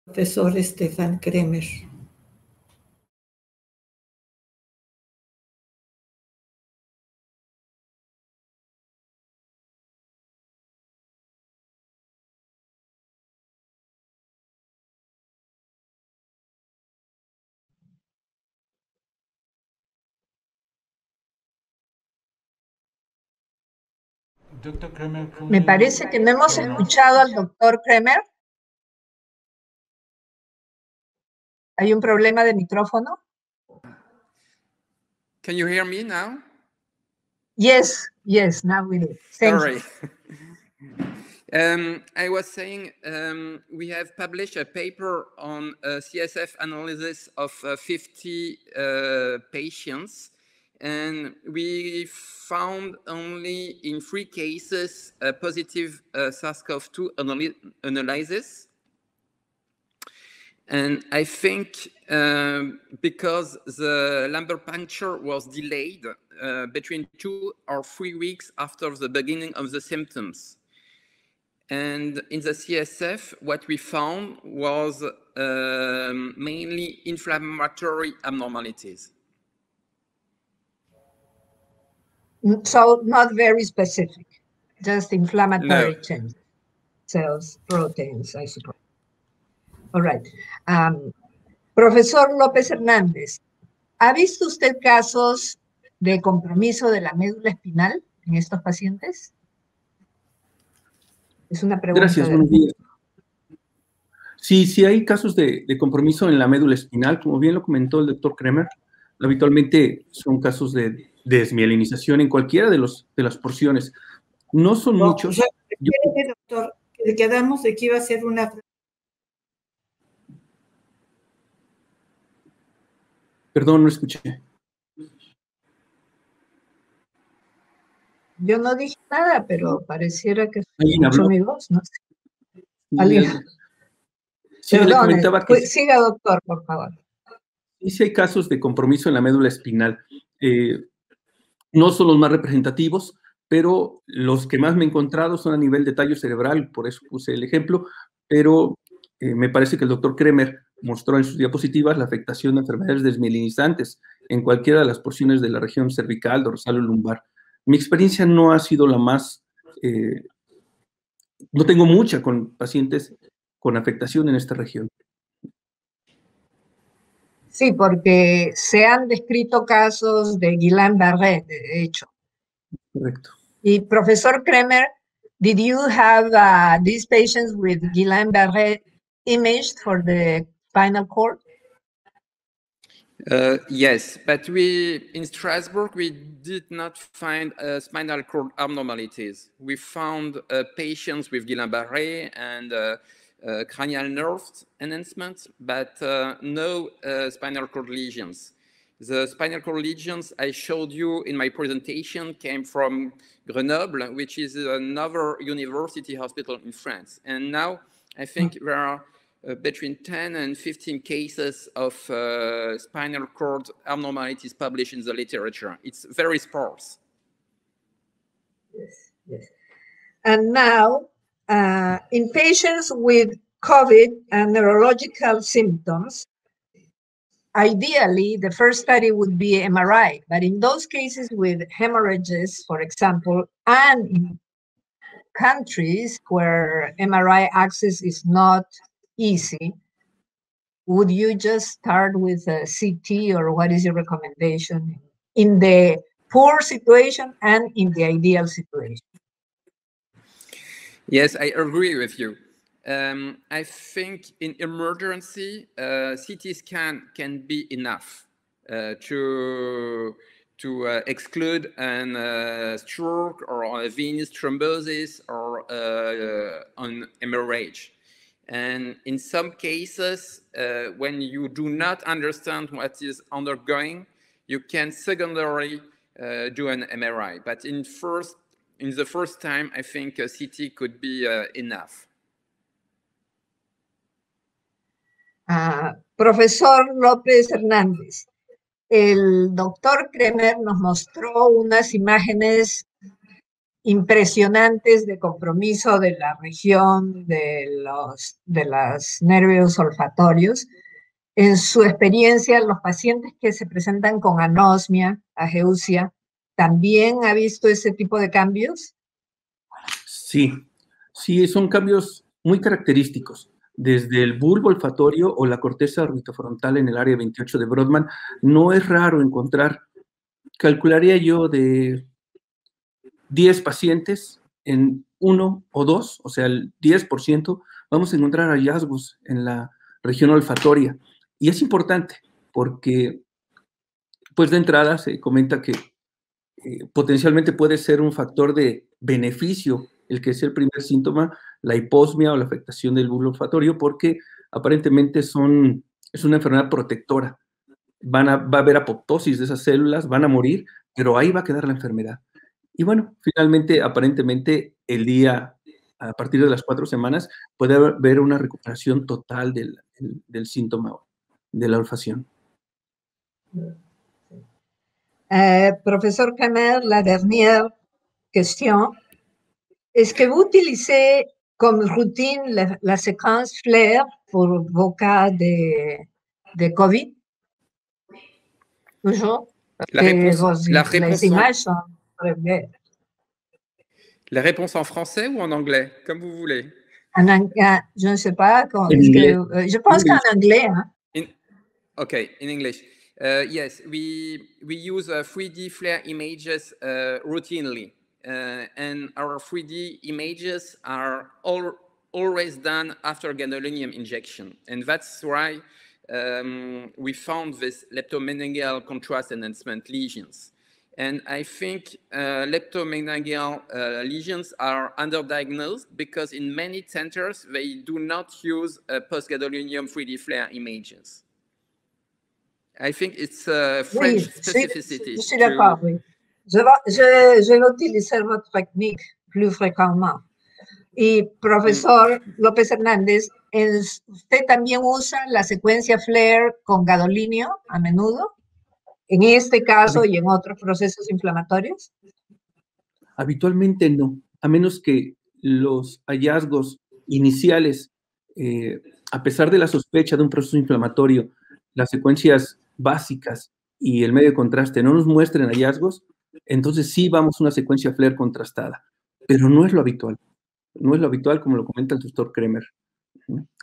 Profesor Stefan Kremer. Doctor Kremer, Me parece que no hemos escuchado al doctor Kremer. ¿Hay un problema de micrófono? Can you hear me now? Yes, now we do. Thank Sorry. you. I was saying we have published a paper on CSF analysis of 50 patients, and we found only in 3 cases a positive SARS-CoV-2 analysis. And I think because the lumbar puncture was delayed between 2 or 3 weeks after the beginning of the symptoms. And in the CSF, what we found was mainly inflammatory abnormalities. So not very specific, just inflammatory No. changes, cells, proteins, I suppose. All right. Profesor López Hernández, ¿ha visto usted casos de compromiso de la médula espinal en estos pacientes? Es una pregunta. Gracias, buenos días. Sí, hay casos de compromiso en la médula espinal, como bien lo comentó el doctor Kremer. Habitualmente son casos de desmielinización en cualquiera de las porciones. No son muchos. Doctor, quedamos de que iba a ser una... Perdón, no escuché. Yo no dije nada, pero pareciera que ¿Alguien escuchó habló? mi voz, ¿no? ¿Alguien? Sí, le Perdone, comentaba que siga, doctor, por favor. sí hay casos de compromiso en la médula espinal. No son los más representativos, pero los que más me he encontrado son a nivel de tallo cerebral, por eso puse el ejemplo, pero me parece que el doctor Kremer mostró en sus diapositivas la afectación de enfermedades desmielinizantes en cualquiera de las porciones de la región cervical, dorsal o lumbar. Mi experiencia no ha sido la más, no tengo mucha con pacientes con afectación en esta región. Sí, porque se han descrito casos de Guillain-Barré, de hecho. Correcto. Y profesor Kremer, did you have these patients with Guillain-Barré imaged for the spinal cord? Yes, but in Strasbourg, we did not find spinal cord abnormalities. We found patients with Guillain-Barré and cranial nerve enhancement, but no spinal cord lesions. The spinal cord lesions I showed you in my presentation came from Grenoble, which is another university hospital in France. And now I think there are between 10 and 15 cases of spinal cord abnormalities published in the literature. It's very sparse. Yes. And now, in patients with COVID and neurological symptoms, ideally, the first study would be MRI, but in those cases with hemorrhages, for example, and in countries where MRI access is not easy, would you just start with a CT, or what is your recommendation in the poor situation and in the ideal situation? Yes, I agree with you. I think in emergency, CT scan can be enough to exclude an stroke or a venous thrombosis or an hemorrhage. And in some cases, when you do not understand what is undergoing, you can secondarily do an MRI. But in the first time, I think a CT could be enough. Profesor López Hernández, el doctor Kremer nos mostró unas imágenes impresionantes de compromiso de la región de los nervios olfatorios. En su experiencia, los pacientes que se presentan con anosmia, ageusia, ¿también ha visto ese tipo de cambios? Sí, son cambios muy característicos. Desde el bulbo olfatorio o la corteza orbitofrontal en el área 28 de Brodmann, no es raro encontrar, calcularía yo, de 10 pacientes, en 1 o 2, o sea, el 10%, vamos a encontrar hallazgos en la región olfatoria. Y es importante porque, pues de entrada, se comenta que potencialmente puede ser un factor de beneficio el que es el primer síntoma, la hiposmia o la afectación del bulbo olfatorio, porque aparentemente es una enfermedad protectora. Va a haber apoptosis de esas células, van a morir, pero ahí va a quedar la enfermedad. Y bueno, finalmente, aparentemente, a partir de las 4 semanas, puede haber una recuperación total del síntoma de la olfacción. Professeur Kremer, la dernière question. Est-ce que vous utilisez comme routine la séquence FLAIR pour vos cas de COVID? Toujours? Les images sont très belles. La réponse en français ou en anglais, comme vous voulez? Je ne sais pas. Je pense qu'en anglais. Hein? Okay, in English. Yes, we use 3D FLAIR images routinely. And our 3D images are always done after gadolinium injection. And that's why we found this leptomeningeal contrast enhancement lesions. And I think leptomeningeal lesions are underdiagnosed because in many centers, they do not use post-gadolinium 3D FLAIR images. I think it's a French specificity. Je suis d'accord, oui. Je vais utiliser votre technique plus fréquemment. Y profesor López Hernández, ¿usted también usa la secuencia FLAIR con gadolinio a menudo? En este caso y en otros procesos inflamatorios. Habitualmente no, a menos que los hallazgos iniciales, a pesar de la sospecha de un proceso inflamatorio, las secuencias básicas y el medio de contraste no nos muestren hallazgos, entonces sí vamos a una secuencia FLAIR contrastada, pero no es lo habitual. No es lo habitual, como lo comenta el doctor Kremer.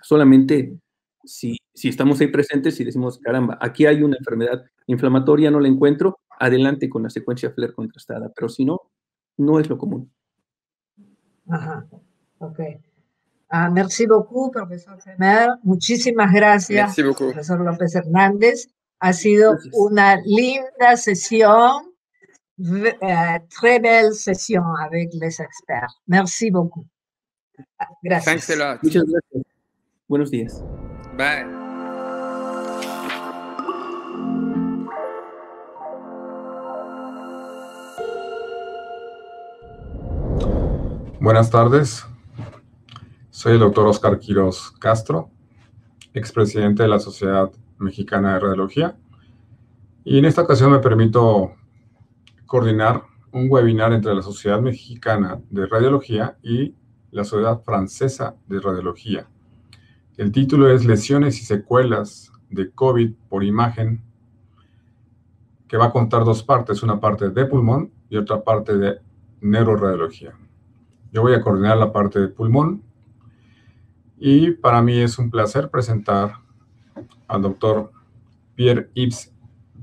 Solamente si estamos ahí presentes y decimos, caramba, aquí hay una enfermedad inflamatoria, no la encuentro, adelante con la secuencia FLAIR contrastada, pero si no, no es lo común. Ajá, ok. Merci beaucoup, profesor Kremer. Muchísimas gracias, profesor López Hernández. Ha sido una linda sesión. Très belle session avec les experts. Merci beaucoup. Gracias. Thanks a lot. Muchas gracias. Buenos días. Bye. Buenas tardes. Soy el doctor Oscar Quiroz Castro, expresidente de la Sociedad Mexicana de Radiología. Y en esta ocasión me permito coordinar un webinar entre la Sociedad Mexicana de Radiología y la Sociedad Francesa de Radiología. El título es Lesiones y secuelas de COVID por imagen, que va a contar dos partes, una parte de pulmón y otra parte de neuroradiología. Yo voy a coordinar la parte de pulmón y para mí es un placer presentar al doctor Pierre-Yves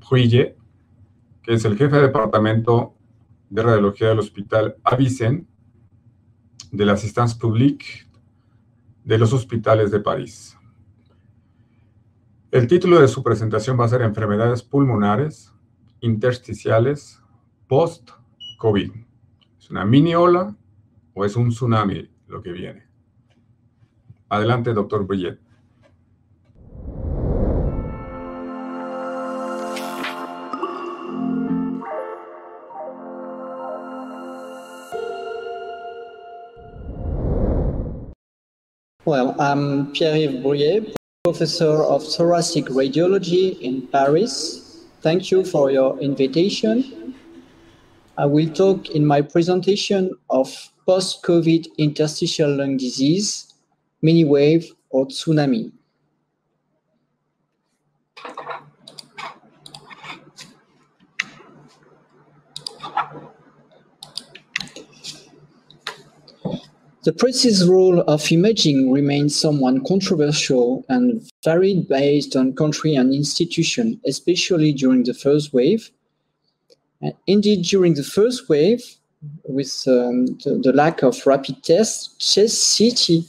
Bruillet, que es el jefe de departamento de radiología del Hospital Avicenne de la Assistance Publique de los Hospitales de París. El título de su presentación va a ser Enfermedades pulmonares intersticiales post-COVID. ¿Es una mini ola o es un tsunami lo que viene? Adelante, doctor Bruillet. Well, I'm Pierre-Yves Bruillet, Professor of Thoracic Radiology in Paris. Thank you for your invitation. I will talk in my presentation of post-COVID interstitial lung disease, mini wave or tsunami. The precise role of imaging remains somewhat controversial and varied based on country and institution, especially during the first wave. And indeed, during the first wave, with the lack of rapid tests, chest CT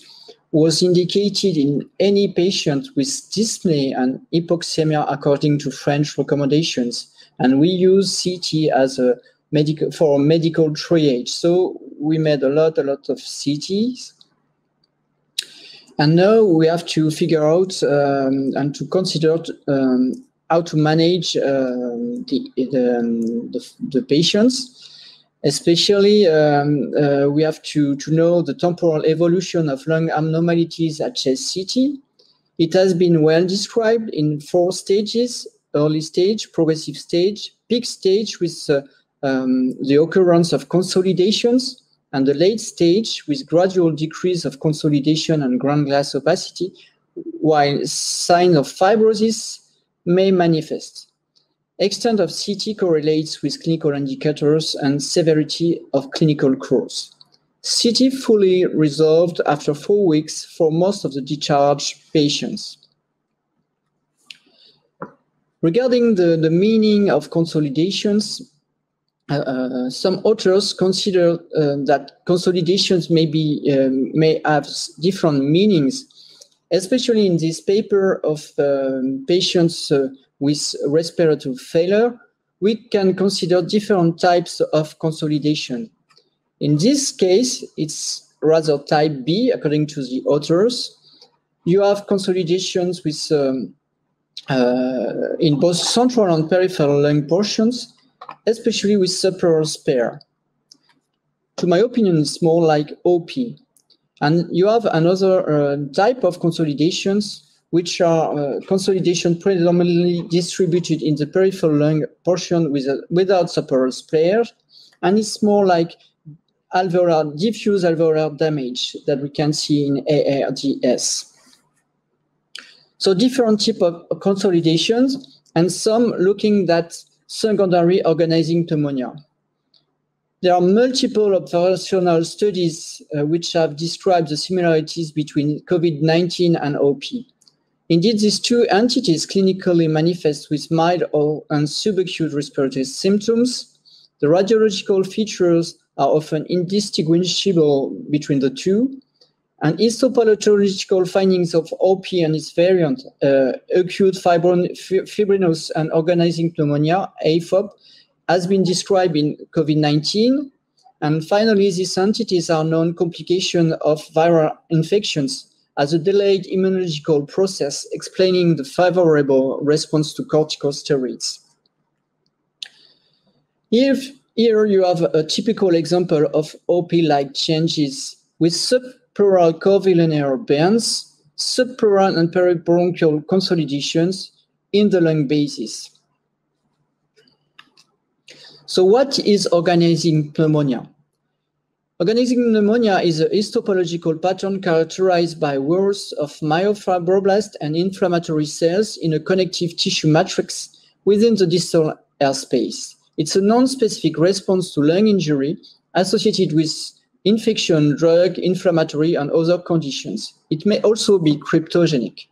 was indicated in any patient with dyspnea and hypoxemia according to French recommendations. And we use CT as a medical triage. So we made a lot of CTs. And now we have to figure out and to consider how to manage the patients. Especially, we have to know the temporal evolution of lung abnormalities at chest CT. It has been well described in 4 stages: early stage, progressive stage, peak stage with the occurrence of consolidations, and the late stage with gradual decrease of consolidation and ground glass opacity, while signs of fibrosis may manifest. Extent of CT correlates with clinical indicators and severity of clinical course. CT fully resolved after 4 weeks for most of the discharged patients. Regarding the meaning of consolidations, some authors consider that consolidations may have different meanings, especially in this paper of patients with respiratory failure. We can consider different types of consolidation. In this case, it's rather type B, according to the authors. You have consolidations with in both central and peripheral lung portions, especially with subpleural spare. To my opinion, it's more like OP. And you have another type of consolidations, which are consolidation predominantly distributed in the peripheral lung portion without subpleural spare, and it's more like diffuse alveolar damage that we can see in ARDS. So different type of consolidations, and some looking at secondary organizing pneumonia. There are multiple observational studies which have described the similarities between COVID-19 and OP. Indeed, these two entities clinically manifest with mild and subacute respiratory symptoms. The radiological features are often indistinguishable between the two, and histopathological findings of OP and its variant, acute fibrinous and organizing pneumonia, AFOP, has been described in COVID-19. And finally, these entities are known complications of viral infections as a delayed immunological process, explaining the favorable response to corticosteroids. Here you have a typical example of OP-like changes with subpleural curvilinear bands, subpleural and peribronchial consolidations in the lung basis. So what is organizing pneumonia? Organizing pneumonia is a histopatological pattern characterized by whorls of myofibroblasts and inflammatory cells in a connective tissue matrix within the distal airspace. It's a non-specific response to lung injury associated with infection, drug, inflammatory, and other conditions. It may also be cryptogenic.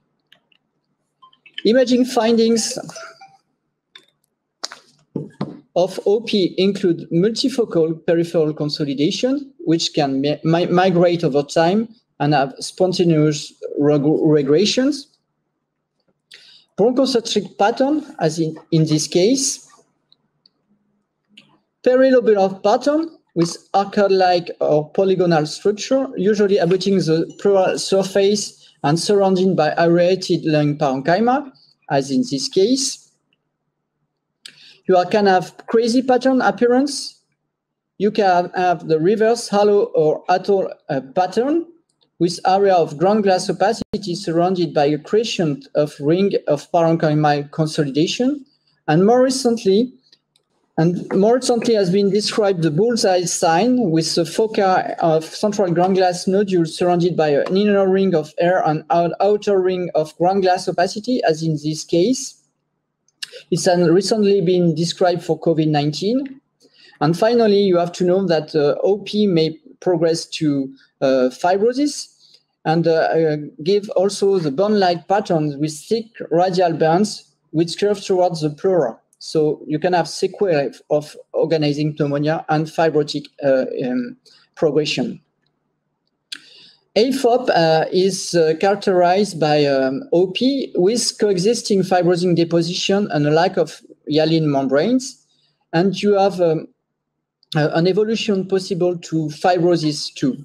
Imaging findings of OP include multifocal peripheral consolidation, which can migrate over time and have spontaneous regressions. Bronchocentric pattern, as in this case. Perilobular pattern with arcade-like or polygonal structure, usually abutting the pleural surface and surrounded by aerated lung parenchyma, as in this case. You can have crazy pattern appearance. You can have the reverse halo or atoll pattern with area of ground glass opacity surrounded by a crescent of ring of parenchymal consolidation. And more recently has been described the bullseye sign with a foci of central ground glass nodules surrounded by an inner ring of air and an outer ring of ground glass opacity, as in this case. It's recently been described for COVID-19. And finally, you have to know that OP may progress to fibrosis and give also the bone-like patterns with thick radial bands which curve towards the pleura. So you can have sequelae of organizing pneumonia and fibrotic progression. AFOP is characterized by OP with coexisting fibrosing deposition and a lack of hyaline membranes. And you have an evolution possible to fibrosis too.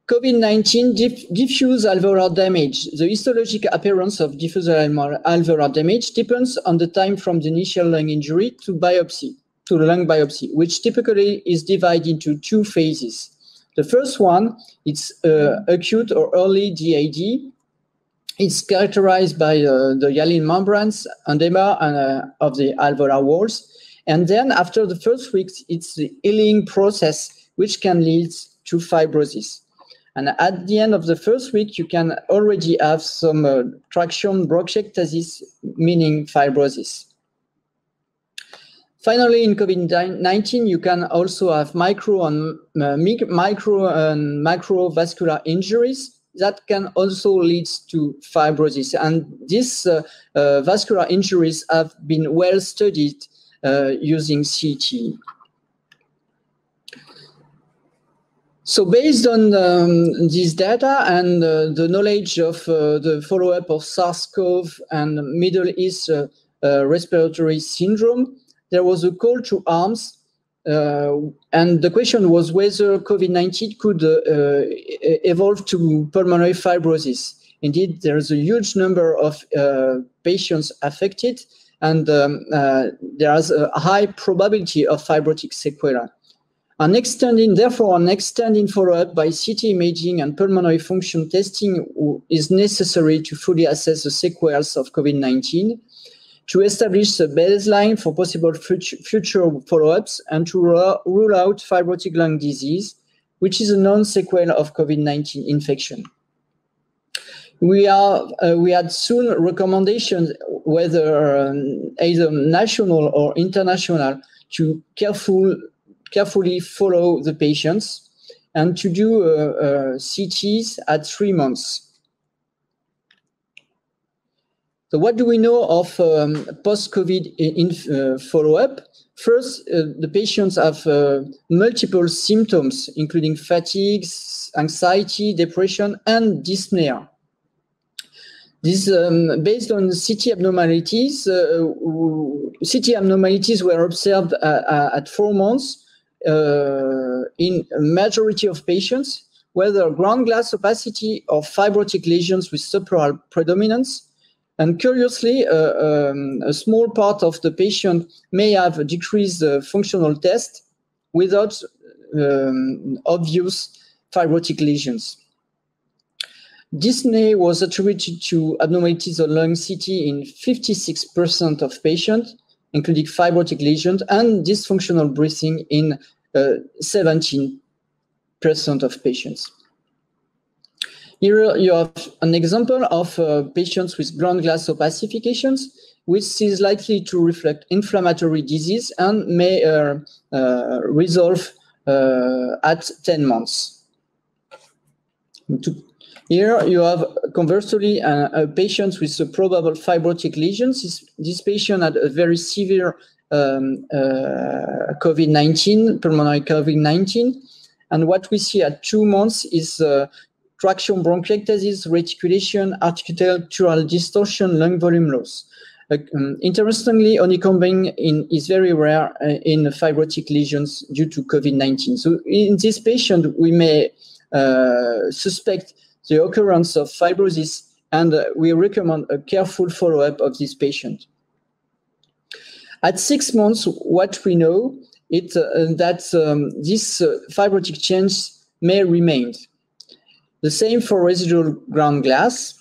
COVID-19 diffuse alveolar damage. The histologic appearance of diffuse alveolar damage depends on the time from the initial lung injury to biopsy, to the lung biopsy, which typically is divided into two phases. The first one, it's acute or early DAD. It's characterized by the hyaline membranes, edema of the alveolar walls. And then after the first weeks, it's the healing process, which can lead to fibrosis. And at the end of the first week, you can already have some traction bronchiectasis, meaning fibrosis. Finally, in COVID-19, you can also have micro and macrovascular injuries that can also lead to fibrosis. And these vascular injuries have been well studied using CT. So based on this data and the knowledge of the follow-up of SARS-CoV and Middle East respiratory syndrome, there was a call to arms. And the question was whether COVID-19 could evolve to pulmonary fibrosis. Indeed, there is a huge number of patients affected, and there is a high probability of fibrotic sequelae. Therefore, an extending follow-up by CT imaging and pulmonary function testing is necessary to fully assess the sequelae of COVID-19, to establish a baseline for possible future follow-ups, and to rule out fibrotic lung disease, which is a non-sequel of COVID-19 infection. We had soon recommendations, whether either national or international, to carefully follow the patients and to do CTs at 3 months. So what do we know of post-COVID follow-up? First, the patients have multiple symptoms, including fatigue, anxiety, depression, and dyspnea. This, based on CT abnormalities, were observed at 4 months in a majority of patients, whether ground glass opacity or fibrotic lesions with subpleural predominance. And curiously, a small part of the patient may have a decreased functional test without obvious fibrotic lesions. Dyspnea was attributed to abnormalities on lung CT in 56% of patients, including fibrotic lesions and dysfunctional breathing in 17% of patients. Here you have an example of patients with ground glass opacifications, which is likely to reflect inflammatory disease and may resolve at 10 months. Here you have, conversely, a patient with probable fibrotic lesions. This patient had a very severe COVID-19, pulmonary COVID-19. And what we see at 2 months is traction bronchiectasis, reticulation, architectural distortion, lung volume loss. Interestingly, onycombing is very rare in fibrotic lesions due to COVID-19. So in this patient, we may suspect the occurrence of fibrosis, and we recommend a careful follow-up of this patient. At 6 months, what we know is that this fibrotic change may remain. The same for residual ground glass.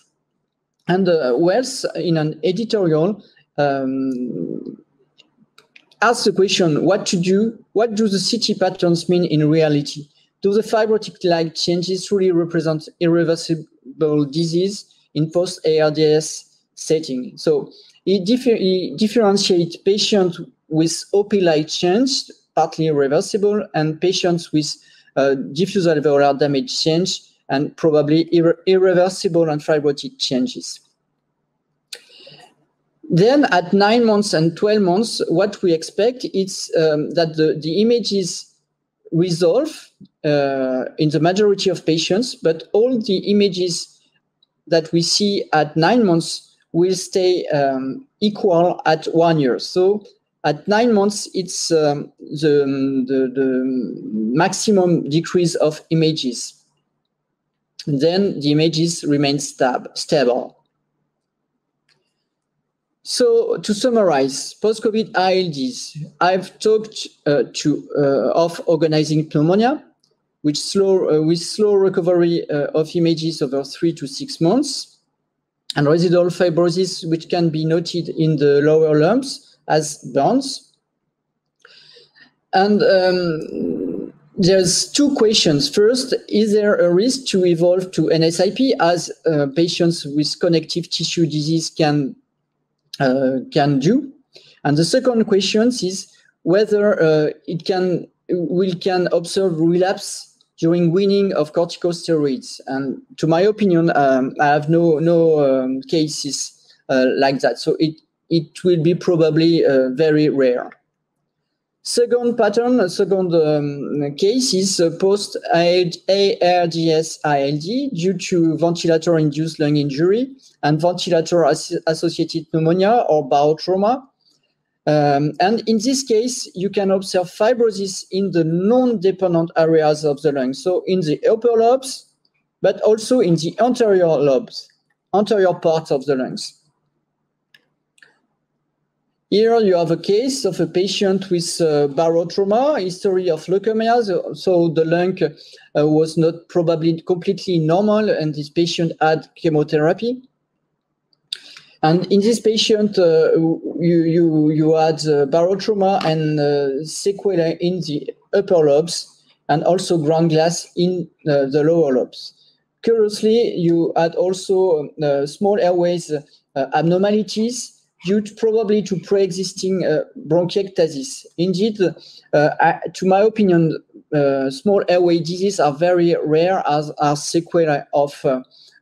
And Wells, in an editorial, asked the question, what to do? What do the CT patterns mean in reality? Do the fibrotic-like changes truly represent irreversible disease in post-ARDS setting? So he differentiates patients with OP-like change, partly irreversible, and patients with diffuse alveolar damage change, and probably irreversible and fibrotic changes. Then at 9 months and 12 months, what we expect is that the images resolve in the majority of patients, but all the images that we see at 9 months will stay equal at 1 year. So at 9 months, it's the maximum decrease of images. Then the images remain stable. So to summarize, post-COVID ILDs, I've talked of organizing pneumonia, with slow recovery of images over 3 to 6 months, and residual fibrosis, which can be noted in the lower lumps as burns. And there's 2 questions. First, is there a risk to evolve to NSIP, as patients with connective tissue disease can do? And the second question is whether we can observe relapse during weaning of corticosteroids. And to my opinion, I have no cases like that. So it will be probably very rare. Second case is post-ARDS ILD due to ventilator-induced lung injury and ventilator-associated pneumonia or barotrauma. And in this case, you can observe fibrosis in the non-dependent areas of the lung, so in the upper lobes, but also in the anterior lobes, anterior parts of the lungs. Here you have a case of a patient with barotrauma, history of leukemia, so the lung was not probably completely normal, and this patient had chemotherapy. And in this patient, you had barotrauma and sequelae in the upper lobes, and also ground glass in the lower lobes. Curiously, you had also small airways abnormalities due probably to pre-existing bronchiectasis. Indeed, to my opinion, small airway disease are very rare as are sequelae of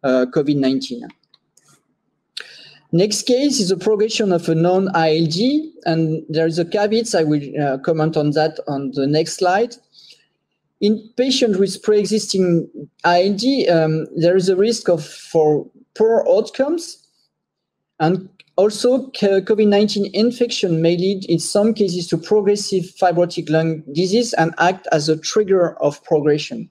COVID-19. Next case is a progression of a non-ILD, and there is a caveat. I will comment on that on the next slide. In patients with pre-existing ILD, there is a risk for poor outcomes, and also COVID-19 infection may lead in some cases to progressive fibrotic lung disease and act as a trigger of progression.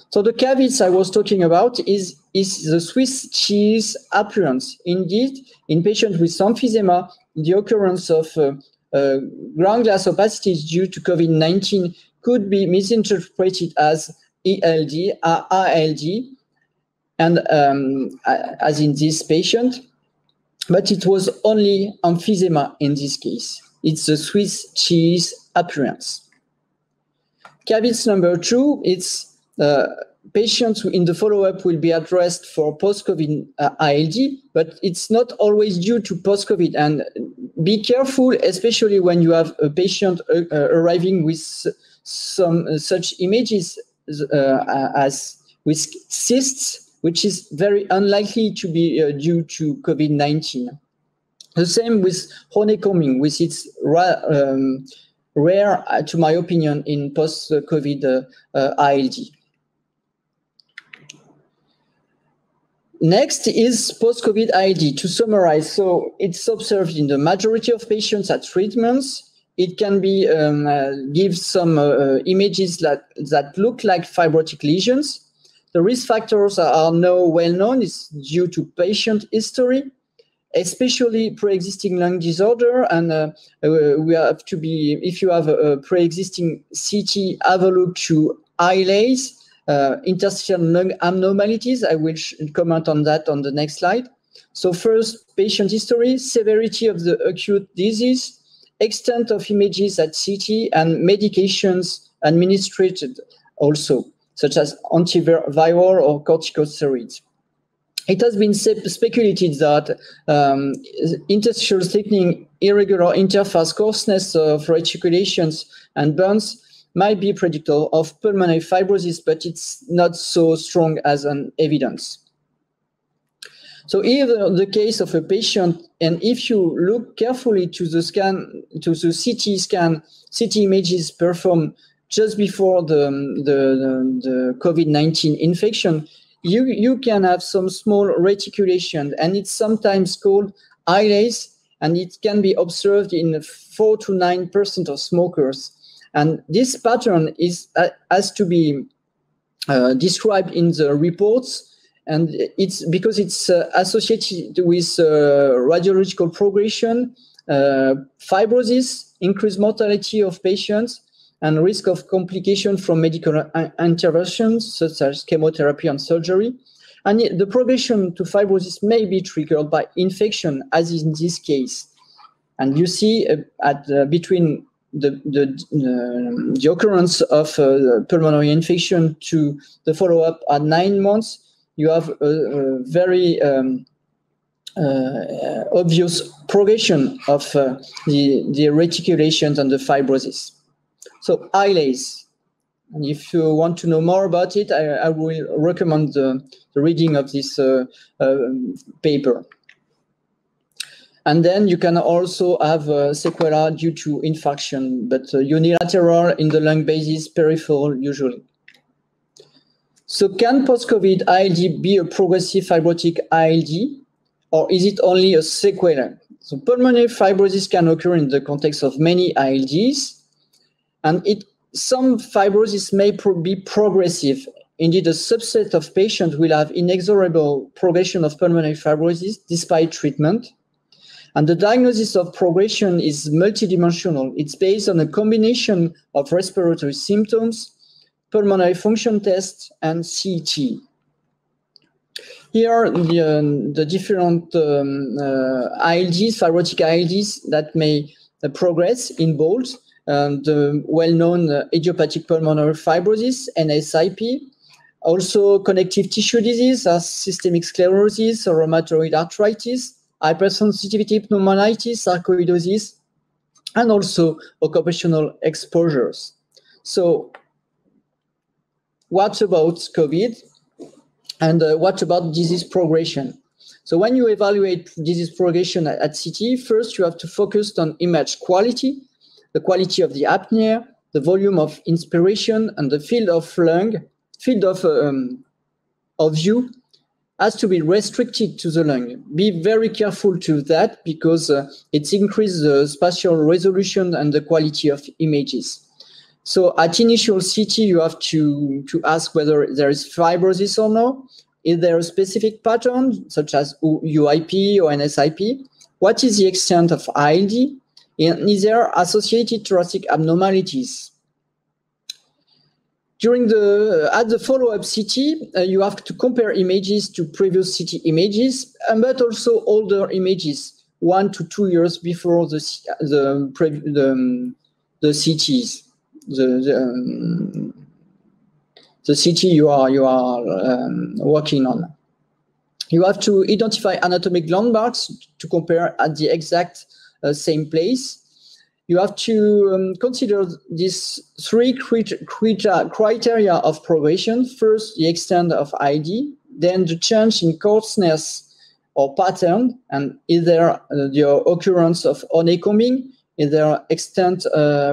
So the caveats I was talking about is the Swiss cheese appearance. Indeed, in patients with emphysema, the occurrence of ground glass opacities due to COVID-19 could be misinterpreted as ELD, ILD, and as in this patient. but it was only emphysema in this case. It's the Swiss cheese appearance. Caveat number 2, it's patients in the follow-up will be addressed for post-COVID ILD, but it's not always due to post-COVID. And be careful, especially when you have a patient arriving with some such images as with cysts, which is very unlikely to be due to COVID-19. The same with honeycombing, with its rare, to my opinion, in post-COVID ILD. Next is post-COVID ILD. To summarize, so it's observed in the majority of patients at treatments. It can be give some images that look like fibrotic lesions. The risk factors are now well known. It's due to patient history, especially pre-existing lung disorder. And we have to be, if you have a pre-existing CT, have a look to ILAs, interstitial lung abnormalities. I will comment on that on the next slide. So first, patient history, severity of the acute disease, extent of images at CT, and medications administered also, such as antiviral or corticosteroids. It has been speculated that interstitial thickening, irregular interface coarseness of reticulations, and burns might be predictor of pulmonary fibrosis, but it's not so strong as an evidence. So either the case of a patient, and if you look carefully to the scan, to the CT scan, CT images performed just before the COVID-19 infection, you can have some small reticulation, and it's sometimes called ILAs, and it can be observed in 4 to 9% of smokers. And this pattern has to be described in the reports, and it's because it's associated with radiological progression, fibrosis, increased mortality of patients, and risk of complication from medical interventions such as chemotherapy and surgery. And the progression to fibrosis may be triggered by infection, as in this case. And you see between the occurrence of pulmonary infection to the follow-up at 9 months, you have a very obvious progression of the reticulations and the fibrosis. So ILAs, and if you want to know more about it, I will recommend the reading of this paper. And then you can also have sequela due to infarction, but unilateral in the lung basis, peripheral usually. So can post-COVID ILD be a progressive fibrotic ILD, or is it only a sequela? So pulmonary fibrosis can occur in the context of many ILDs, and some fibrosis may be progressive. Indeed, a subset of patients will have inexorable progression of pulmonary fibrosis despite treatment. And the diagnosis of progression is multidimensional. It's based on a combination of respiratory symptoms, pulmonary function tests, and CT. Here are the different ILDs, fibrotic ILDs that may progress in bold. The well-known idiopathic pulmonary fibrosis, NSIP, also connective tissue disease as systemic sclerosis or rheumatoid arthritis, hypersensitivity pneumonitis, sarcoidosis, and also occupational exposures. So what about COVID? And what about disease progression? So when you evaluate disease progression at CT, first you have to focus on image quality, the quality of the apnea, the volume of inspiration, and the field of view has to be restricted to the lung. Be very careful to that because it increases the spatial resolution and the quality of images. So at initial CT, you have to ask whether there is fibrosis or no. Is there a specific pattern, such as UIP or NSIP? What is the extent of ILD? And is there associated thoracic abnormalities? At the follow-up CT, you have to compare images to previous CT images, but also older images, 1 to 2 years before the CTs, the CT you are working on. You have to identify anatomic landmarks to compare at the exact same place. You have to consider these 3 criteria of progression. First, the extent of ID, then the change in coarseness or pattern, and either the occurrence of honeycombing, either extent,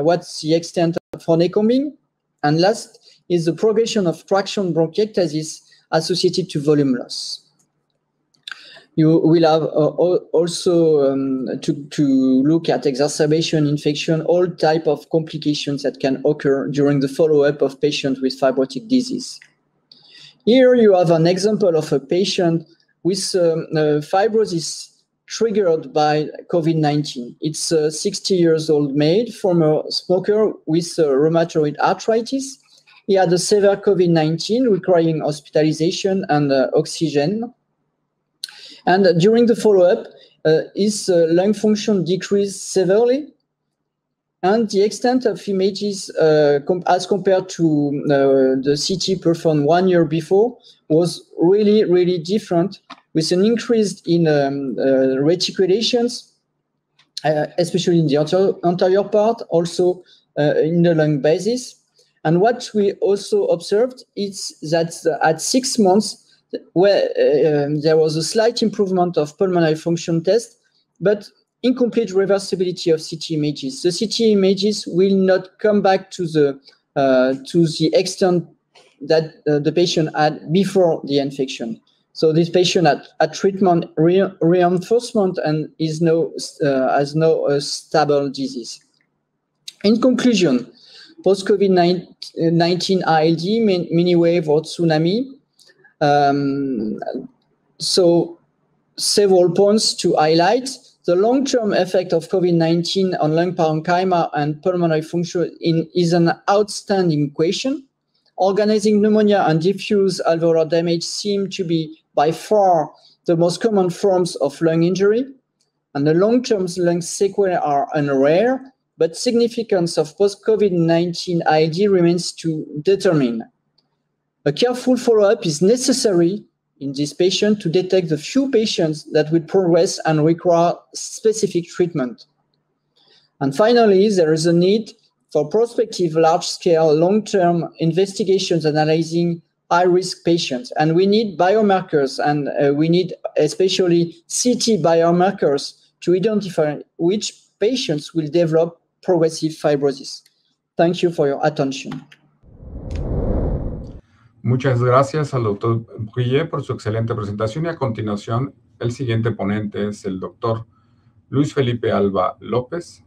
what's the extent of honeycombing, and last is the progression of traction bronchiectasis associated to volume loss. You will have also to look at exacerbation, infection, all type of complications that can occur during the follow-up of patients with fibrotic disease. Here you have an example of a patient with fibrosis triggered by COVID-19. It's a 60 years old male, former smoker with rheumatoid arthritis. He had a severe COVID-19 requiring hospitalization and oxygen. And during the follow-up, his lung function decreased severely. And the extent of images as compared to the CT performed 1 year before was really, really different, with an increase in reticulations, especially in the anterior part, also in the lung basis. And what we also observed is that at 6 months, where there was a slight improvement of pulmonary function test, but incomplete reversibility of CT images. The CT images will not come back to the extent that the patient had before the infection. So this patient at treatment reinforcement and is has no stable disease. In conclusion, post-COVID-19 ILD, mini wave or tsunami. So several points to highlight. The long-term effect of COVID-19 on lung parenchyma and pulmonary function is an outstanding question. Organizing pneumonia and diffuse alveolar damage seem to be by far the most common forms of lung injury, and the long-term lung sequelae are unrare, but significance of post-COVID-19 ILD remains to determine. A careful follow-up is necessary in this patient to detect the few patients that will progress and require specific treatment. And finally, there is a need for prospective large-scale long-term investigations analyzing high-risk patients. And we need biomarkers, and we need especially CT biomarkers to identify which patients will develop progressive fibrosis. Thank you for your attention. Muchas gracias al doctor Brouillet por su excelente presentación, y a continuación el siguiente ponente es el doctor Luis Felipe Alba López,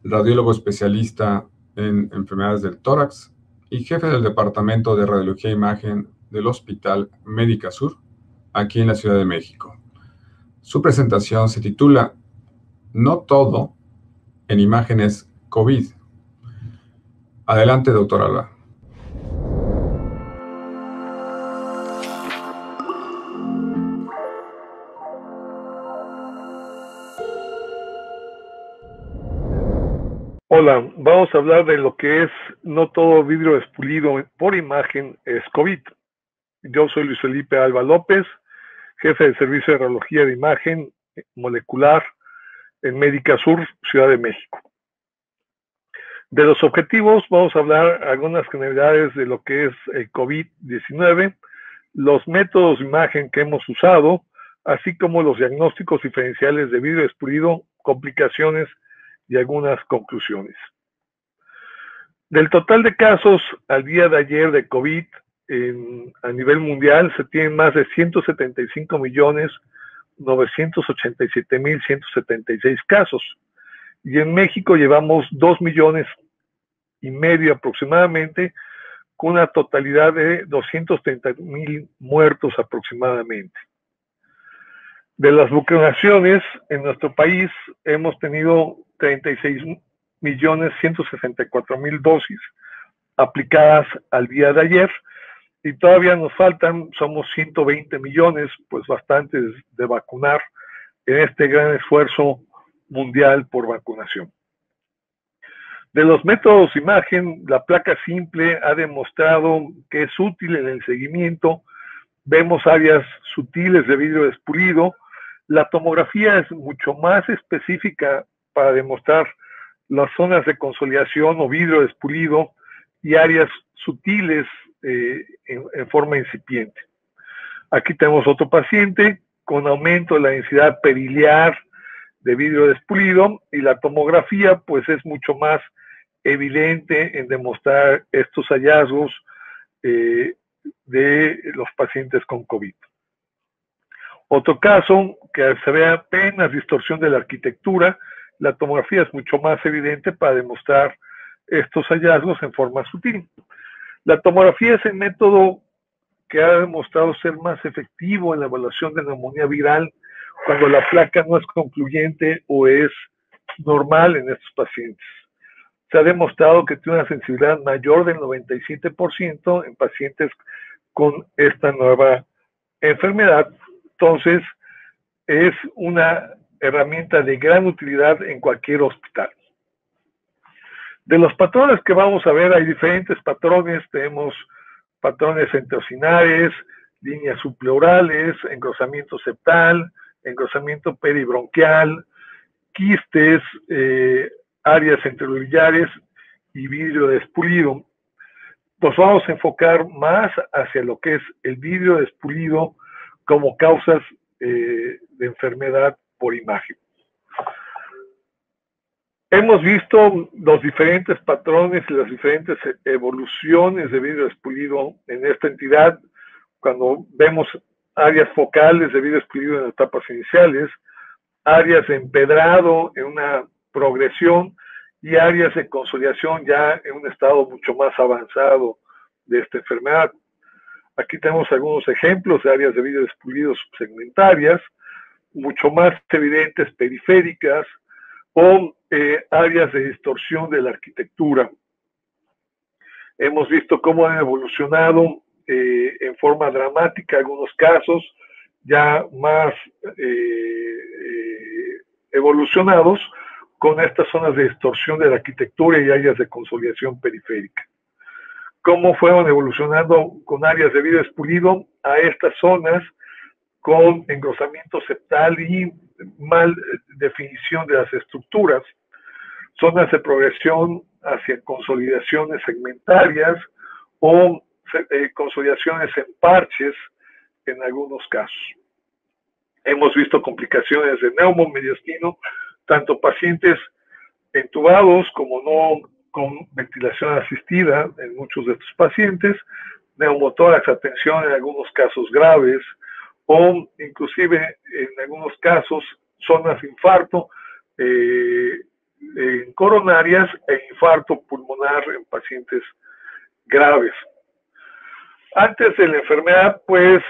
radiólogo especialista en enfermedades del tórax y jefe del Departamento de Radiología e Imagen del Hospital Médica Sur, aquí en la Ciudad de México. Su presentación se titula No todo en imágenes COVID. Adelante, doctor Alba. Hola, vamos a hablar de lo que es no todo vidrio expulido por imagen es COVID. Yo soy Luis Felipe Alba López, jefe del Servicio de Radiología de Imagen Molecular en Médica Sur, Ciudad de México. De los objetivos vamos a hablar algunas generalidades de lo que es el COVID-19, los métodos de imagen que hemos usado, así como los diagnósticos diferenciales de vidrio expulido, complicaciones y algunas conclusiones. Del total de casos al día de ayer de COVID a nivel mundial, se tienen más de 175.987.176 casos. Y en México llevamos 2,5 millones aproximadamente, con una totalidad de 230,000 muertos aproximadamente. De las vacunaciones en nuestro país hemos tenido 36.164.000 dosis aplicadas al día de ayer, y todavía nos faltan, somos 120 millones, pues bastantes de vacunar en este gran esfuerzo mundial por vacunación. De los métodos de imagen, la placa simple ha demostrado que es útil en el seguimiento. Vemos áreas sutiles de vidrio despulido. La tomografía es mucho más específica para demostrar las zonas de consolidación o vidrio despulido y áreas sutiles en forma incipiente. Aquí tenemos otro paciente con aumento de la densidad periliar de vidrio despulido, y la tomografía pues es mucho más evidente en demostrar estos hallazgos de los pacientes con COVID. Otro caso, que se ve apenas distorsión de la arquitectura, la tomografía es mucho más evidente para demostrar estos hallazgos en forma sutil. La tomografía es el método que ha demostrado ser más efectivo en la evaluación de neumonía viral cuando la placa no es concluyente o es normal en estos pacientes. Se ha demostrado que tiene una sensibilidad mayor del 97% en pacientes con esta nueva enfermedad. Entonces, es una herramienta de gran utilidad en cualquier hospital. De los patrones que vamos a ver, hay diferentes patrones. Tenemos patrones centrocinares, líneas subpleurales, engrosamiento septal, engrosamiento peribronquial, quistes, áreas centrolineares y vidrio despulido. Nos vamos a enfocar más hacia lo que es el vidrio despulido como causas de enfermedad por imagen. Hemos visto los diferentes patrones y las diferentes evoluciones de vidrio despulido en esta entidad cuando vemos áreas focales de vidrio despulido en etapas iniciales, áreas de empedrado en una progresión y áreas de consolidación ya en un estado mucho más avanzado de esta enfermedad. Aquí tenemos algunos ejemplos de áreas de vidrio despulido subsegmentarias, mucho más evidentes periféricas, o áreas de distorsión de la arquitectura. Hemos visto cómo han evolucionado en forma dramática algunos casos ya más evolucionados con estas zonas de distorsión de la arquitectura y áreas de consolidación periférica. Cómo fueron evolucionando con áreas de vidrio despulido a estas zonas con engrosamiento septal y mal definición de las estructuras, zonas de progresión hacia consolidaciones segmentarias o consolidaciones en parches en algunos casos. Hemos visto complicaciones de neumomediastino, tanto pacientes entubados como no con ventilación asistida en muchos de estos pacientes, neumotórax a tensión en algunos casos graves, o inclusive en algunos casos zonas de infarto coronarias e infarto pulmonar en pacientes graves. Antes de la enfermedad, pues,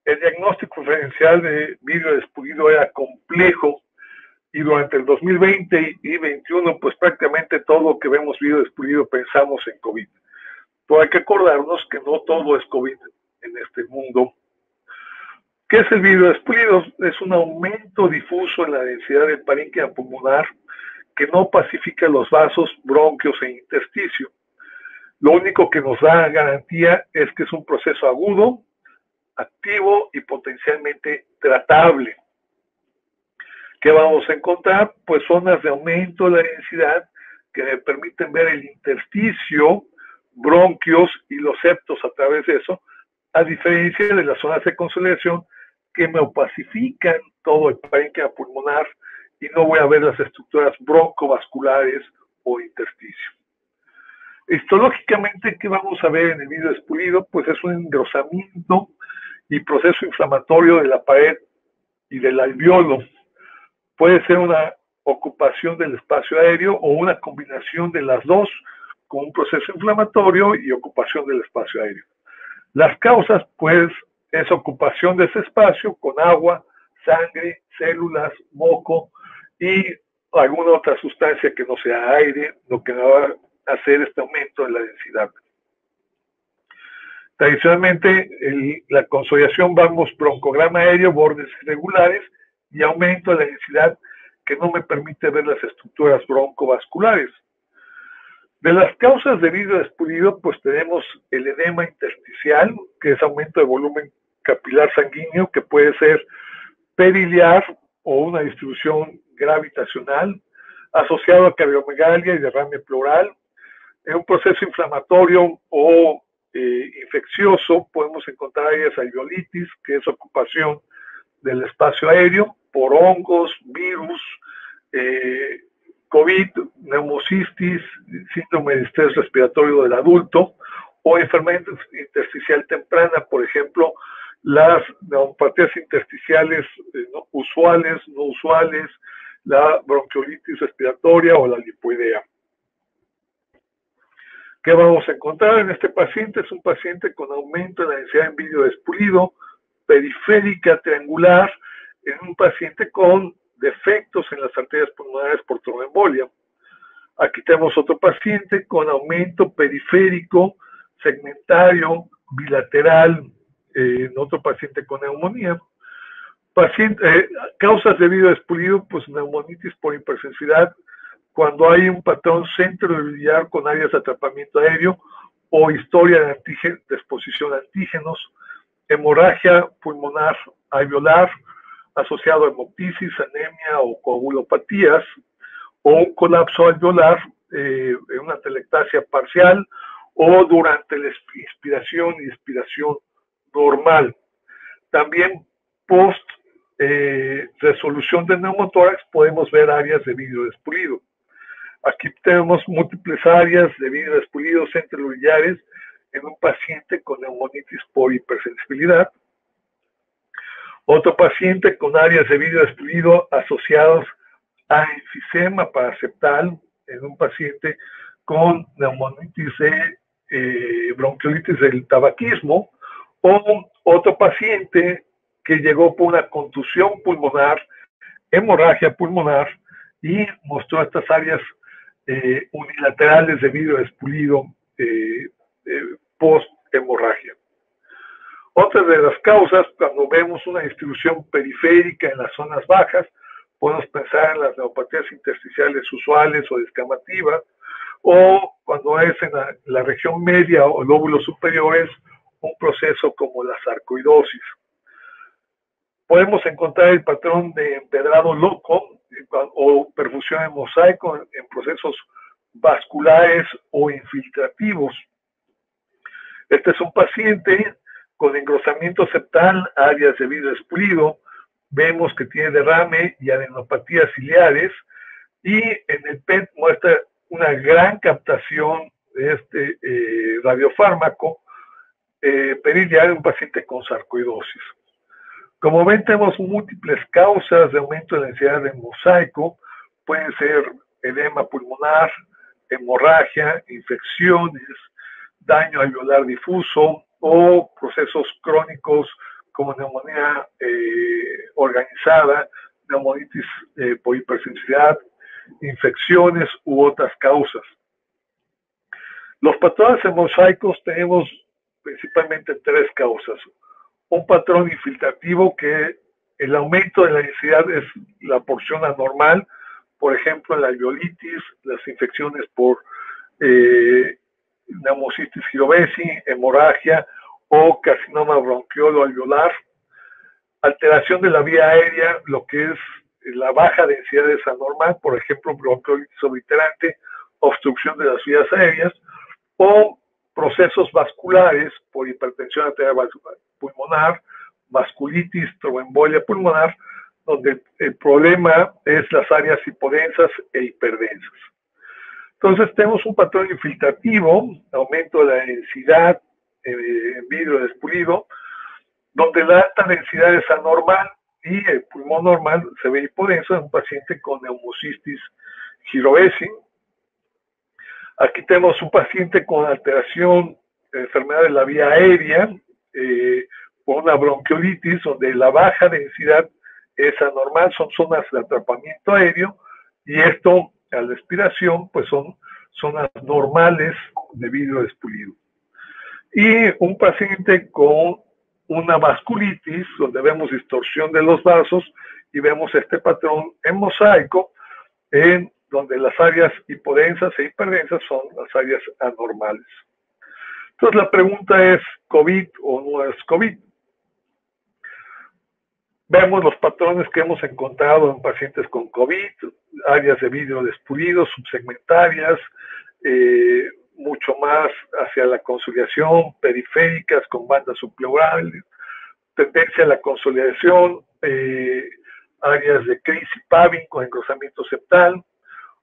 el diagnóstico diferencial de vidrio despulido era complejo, y durante el 2020 y 2021, pues prácticamente todo lo que vemos vidrio despulido pensamos en COVID. Pero hay que acordarnos que no todo es COVID en este mundo. ¿Qué es el vidrio despulido? Es un aumento difuso en la densidad del parénquima pulmonar que no pacifica los vasos, bronquios e intersticio. Lo único que nos da garantía es que es un proceso agudo, activo y potencialmente tratable. ¿Qué vamos a encontrar? Pues zonas de aumento de la densidad que me permiten ver el intersticio, bronquios y los septos a través de eso, a diferencia de las zonas de consolidación que me opacifican todo el parénquima pulmonar y no voy a ver las estructuras broncovasculares o intersticio. Histológicamente, ¿qué vamos a ver en el vidrio despulido? Pues es un engrosamiento y proceso inflamatorio de la pared y del alveolo. Puede ser una ocupación del espacio aéreo o una combinación de las dos con un proceso inflamatorio y ocupación del espacio aéreo. Las causas, pues, es ocupación de ese espacio con agua, sangre, células, moco y alguna otra sustancia que no sea aire, lo que va a hacer este aumento de la densidad. Tradicionalmente, la consolidación vamos broncograma aéreo, bordes irregulares y aumento de la densidad que no me permite ver las estructuras broncovasculares. De las causas de vidrio despulido, pues tenemos el edema intersticial, que es aumento de volumen capilar sanguíneo, que puede ser periliar o una distribución gravitacional, asociado a cardiomegalia y derrame pleural. En un proceso inflamatorio o infeccioso podemos encontrar áreas alveolitis, que es ocupación del espacio aéreo por hongos, virus, COVID, neumocistis, síndrome de estrés respiratorio del adulto o enfermedad intersticial temprana, por ejemplo, las neumopatías intersticiales usuales, no usuales, la bronquiolitis respiratoria o la lipoidea. ¿Qué vamos a encontrar en este paciente? Es un paciente con aumento en la densidad en vidrio despulido, periférica triangular, en un paciente con defectos en las arterias pulmonares por tromboembolia. Aquí tenemos otro paciente con aumento periférico, segmentario, bilateral, en otro paciente con neumonía. Causas de vidrio despulido, pues neumonitis por hipersensibilidad, cuando hay un patrón centrobiliar con áreas de atrapamiento aéreo o historia de exposición a antígenos, hemorragia pulmonar alveolar asociado a hemoptisis, anemia o coagulopatías, o un colapso alveolar en una telectasia parcial o durante la inspiración y expiración normal. También post resolución de neumotórax podemos ver áreas de vidrio despulido. Aquí tenemos múltiples áreas de vidrio despulido centrobiliares en un paciente con neumonitis por hipersensibilidad. Otro paciente con áreas de vidrio despulido asociados a enfisema paraceptal en un paciente con neumonitis de bronquiolitis del tabaquismo, o otro paciente que llegó por una contusión pulmonar, hemorragia pulmonar, y mostró estas áreas unilaterales de vidrio despulido post-hemorragia. Otra de las causas, cuando vemos una distribución periférica en las zonas bajas, podemos pensar en las neumopatías intersticiales usuales o descamativas, o cuando es en la región media o lóbulos superiores, un proceso como la sarcoidosis. Podemos encontrar el patrón de empedrado loco o perfusión en mosaico en procesos vasculares o infiltrativos. Este es un paciente con engrosamiento septal, áreas de vidrio despulido. Vemos que tiene derrame y adenopatías ciliares, y en el PET muestra una gran captación de este radiofármaco periliar en un paciente con sarcoidosis. Como ven, tenemos múltiples causas de aumento de la densidad de mosaico. Pueden ser edema pulmonar, hemorragia, infecciones, daño alveolar difuso o procesos crónicos como neumonía organizada, neumonitis por hipersensibilidad, infecciones u otras causas. Los patrones hemosaicos tenemos principalmente tres causas. Un patrón infiltrativo, que el aumento de la densidad es la porción anormal, por ejemplo, la alveolitis, las infecciones por neumocistis girovesi, hemorragia o carcinoma bronquiolo alveolar. Alteración de la vía aérea, lo que es la baja densidad es anormal, por ejemplo, bronquiolitis obliterante, obstrucción de las vías aéreas, o procesos vasculares por hipertensión arterial pulmonar, vasculitis, tromboembolia pulmonar, donde el problema es las áreas hipodensas e hiperdensas. Entonces tenemos un patrón infiltrativo, aumento de la densidad en vidrio despulido, donde la alta densidad es anormal y el pulmón normal se ve hipodenso en un paciente con neumocistis girovesi. Aquí tenemos un paciente con alteración de enfermedad de la vía aérea, por una bronquiolitis, donde la baja densidad es anormal, son zonas de atrapamiento aéreo, y esto a la expiración pues son zonas normales de vidrio despulido. Y un paciente con una vasculitis, donde vemos distorsión de los vasos y vemos este patrón en mosaico, en donde las áreas hipodensas e hiperdensas son las áreas anormales. Entonces la pregunta es, ¿COVID o no es COVID? Vemos los patrones que hemos encontrado en pacientes con COVID, áreas de vidrio despulido, subsegmentarias, mucho más hacia la consolidación, periféricas con bandas subpleurales, tendencia a la consolidación, áreas de Casey Pavin con engrosamiento septal,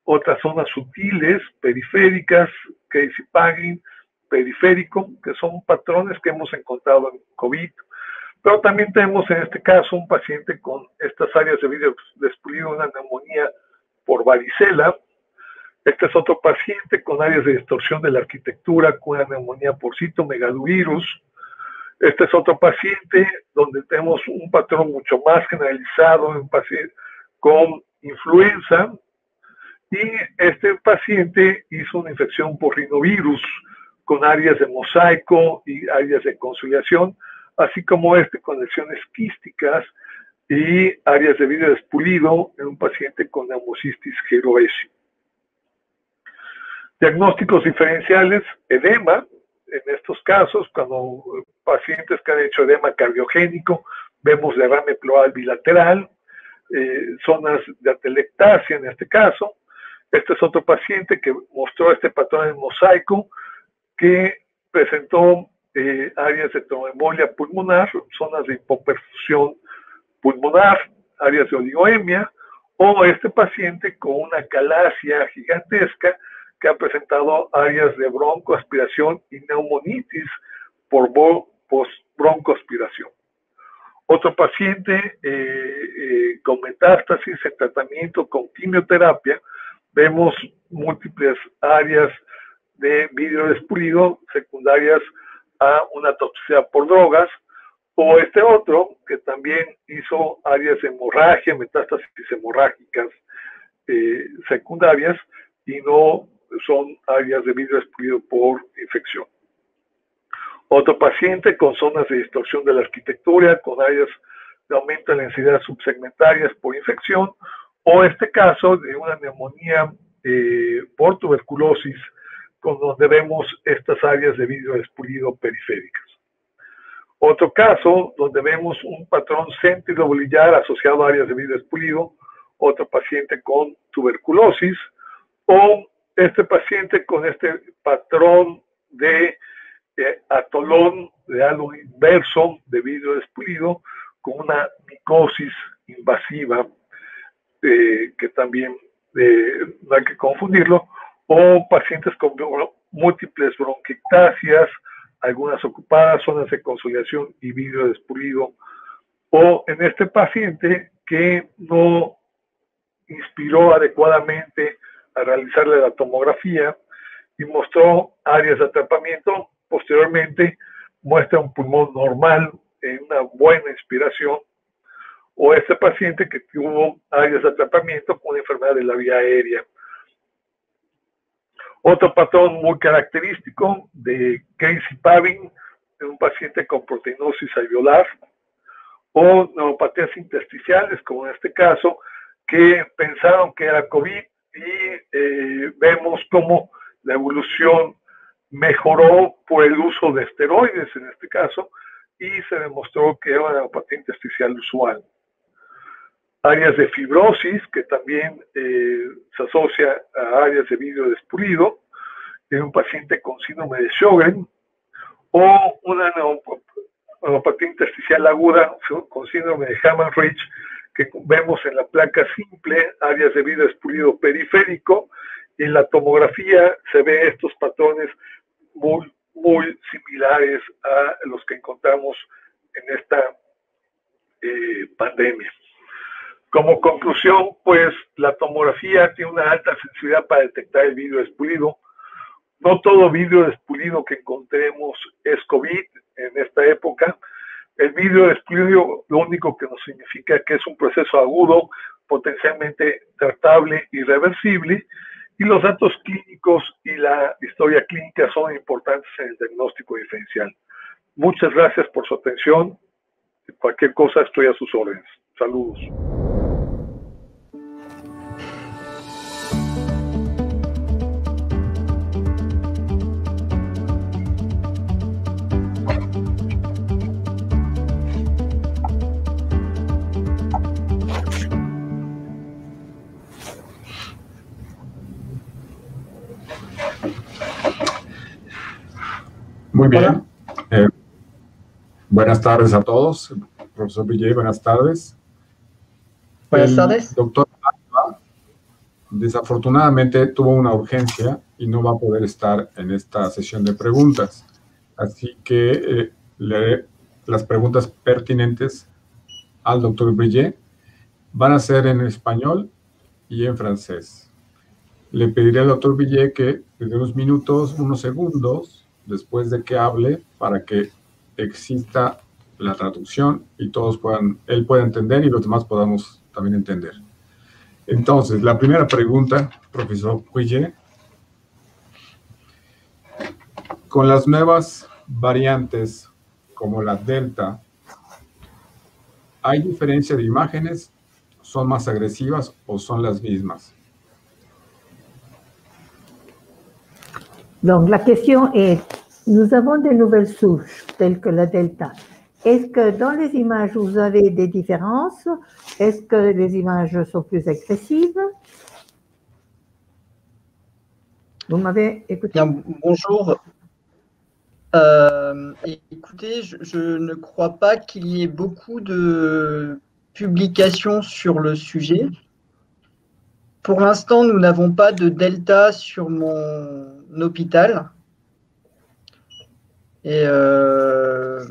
otras zonas sutiles, periféricas, Casey Pavin, periférico, que son patrones que hemos encontrado en COVID. Pero también tenemos en este caso un paciente con estas áreas de vidrio despulido, una neumonía por varicela. Este es otro paciente con áreas de distorsión de la arquitectura, con una neumonía por citomegalovirus. Este es otro paciente donde tenemos un patrón mucho más generalizado, un paciente con influenza. Y este paciente hizo una infección por rinovirus con áreas de mosaico y áreas de consolidación, así como con lesiones quísticas y áreas de vidrio despulido en un paciente con neumocistis geroesi. Diagnósticos diferenciales, edema, en estos casos, cuando pacientes que han hecho edema cardiogénico, vemos derrame pleural bilateral, zonas de atelectasia en este caso. Este es otro paciente que mostró este patrón en mosaico, que presentó áreas de tromboembolia pulmonar, zonas de hipoperfusión pulmonar, áreas de oligoemia, o este paciente con una calasia gigantesca que ha presentado áreas de broncoaspiración y neumonitis por broncoaspiración. Otro paciente con metástasis en tratamiento con quimioterapia, vemos múltiples áreas de vidrio despulido secundarias a una toxicidad por drogas, o este otro que también hizo áreas de hemorragia, metástasis hemorrágicas secundarias, y no son áreas de vidrio despulido por infección. Otro paciente con zonas de distorsión de la arquitectura, con áreas de aumento de la densidad subsegmentarias por infección, o este caso de una neumonía por tuberculosis, con donde vemos estas áreas de vidrio despulido periféricas. Otro caso donde vemos un patrón céntrico-bolillar asociado a áreas de vidrio despulido, otro paciente con tuberculosis, o este paciente con este patrón de atolón de halo inverso de vidrio despulido, con una micosis invasiva, que también no hay que confundirlo, o pacientes con múltiples bronquiectasias, algunas ocupadas, zonas de consolidación y vidrio despulido, o en este paciente que no inspiró adecuadamente a realizarle la tomografía y mostró áreas de atrapamiento, posteriormente muestra un pulmón normal en una buena inspiración, o este paciente que tuvo áreas de atrapamiento con enfermedad de la vía aérea. Otro patrón muy característico de Casey Pavin en un paciente con proteinosis alveolar, o neuropatías intersticiales, como en este caso, que pensaron que era COVID y vemos cómo la evolución mejoró por el uso de esteroides en este caso, y se demostró que era una neuropatía intersticial usual. Áreas de fibrosis, que también se asocia a áreas de vidrio despulido, en un paciente con síndrome de Sjögren, o una neuropatía intersticial aguda con síndrome de Hammond-Ridge, que vemos en la placa simple, áreas de vidrio despulido periférico, y en la tomografía se ve estos patrones muy similares a los que encontramos en esta pandemia. Como conclusión, pues la tomografía tiene una alta sensibilidad para detectar el vidrio despulido. No todo vidrio despulido que encontremos es COVID en esta época. El vidrio despulido lo único que nos significa que es un proceso agudo, potencialmente tratable y reversible, Y los datos clínicos y la historia clínica son importantes en el diagnóstico diferencial. Muchas gracias por su atención. Cualquier cosa estoy a sus órdenes. Saludos. Muy bien. Buenas tardes a todos. Profesor Brillet, buenas tardes. Buenas tardes. Doctor Alba, desafortunadamente tuvo una urgencia y no va a poder estar en esta sesión de preguntas. Así que leeré las preguntas pertinentes al doctor Brillet. Van a ser en español y en francés. Le pediré al doctor Brillet que de unos minutos, unos segundos, después de que hable, para que exista la traducción y él pueda entender y los demás podamos también entender. Entonces, la primera pregunta, profesor Brillet. Con las nuevas variantes como la Delta, ¿hay diferencia de imágenes? ¿Son más agresivas o son las mismas? Donc, la question est, nous avons des nouvelles souches, telles que la Delta. Est-ce que dans les images, vous avez des différences? Est-ce que les images sont plus agressives? Vous m'avez écouté? Bien, bonjour. Écoutez, je ne crois pas qu'il y ait beaucoup de publications sur le sujet. Pour l'instant, nous n'avons pas de Delta sur mon hôpital. Et je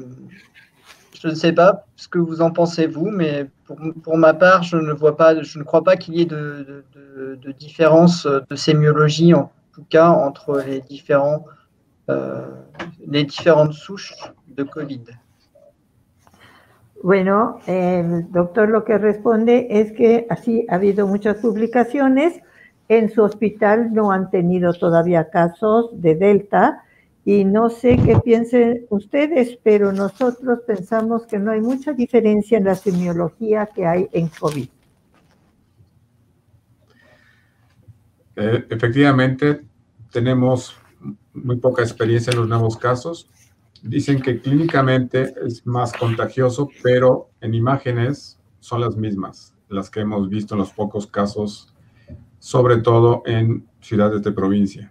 ne sais pas ce que vous en pensez vous, mais pour ma part, je ne crois pas qu'il y ait de différence de sémiologie, en tout cas, entre les différentes souches de COVID. Bueno, el doctor lo que responde es que así ha habido muchas publicaciones. En su hospital no han tenido todavía casos de Delta y no sé qué piensen ustedes, pero nosotros pensamos que no hay mucha diferencia en la semiología que hay en COVID. Efectivamente, tenemos muy poca experiencia en los nuevos casos. Dicen que clínicamente es más contagioso, pero en imágenes son las mismas, las que hemos visto en los pocos casos, sobre todo en ciudades de provincia.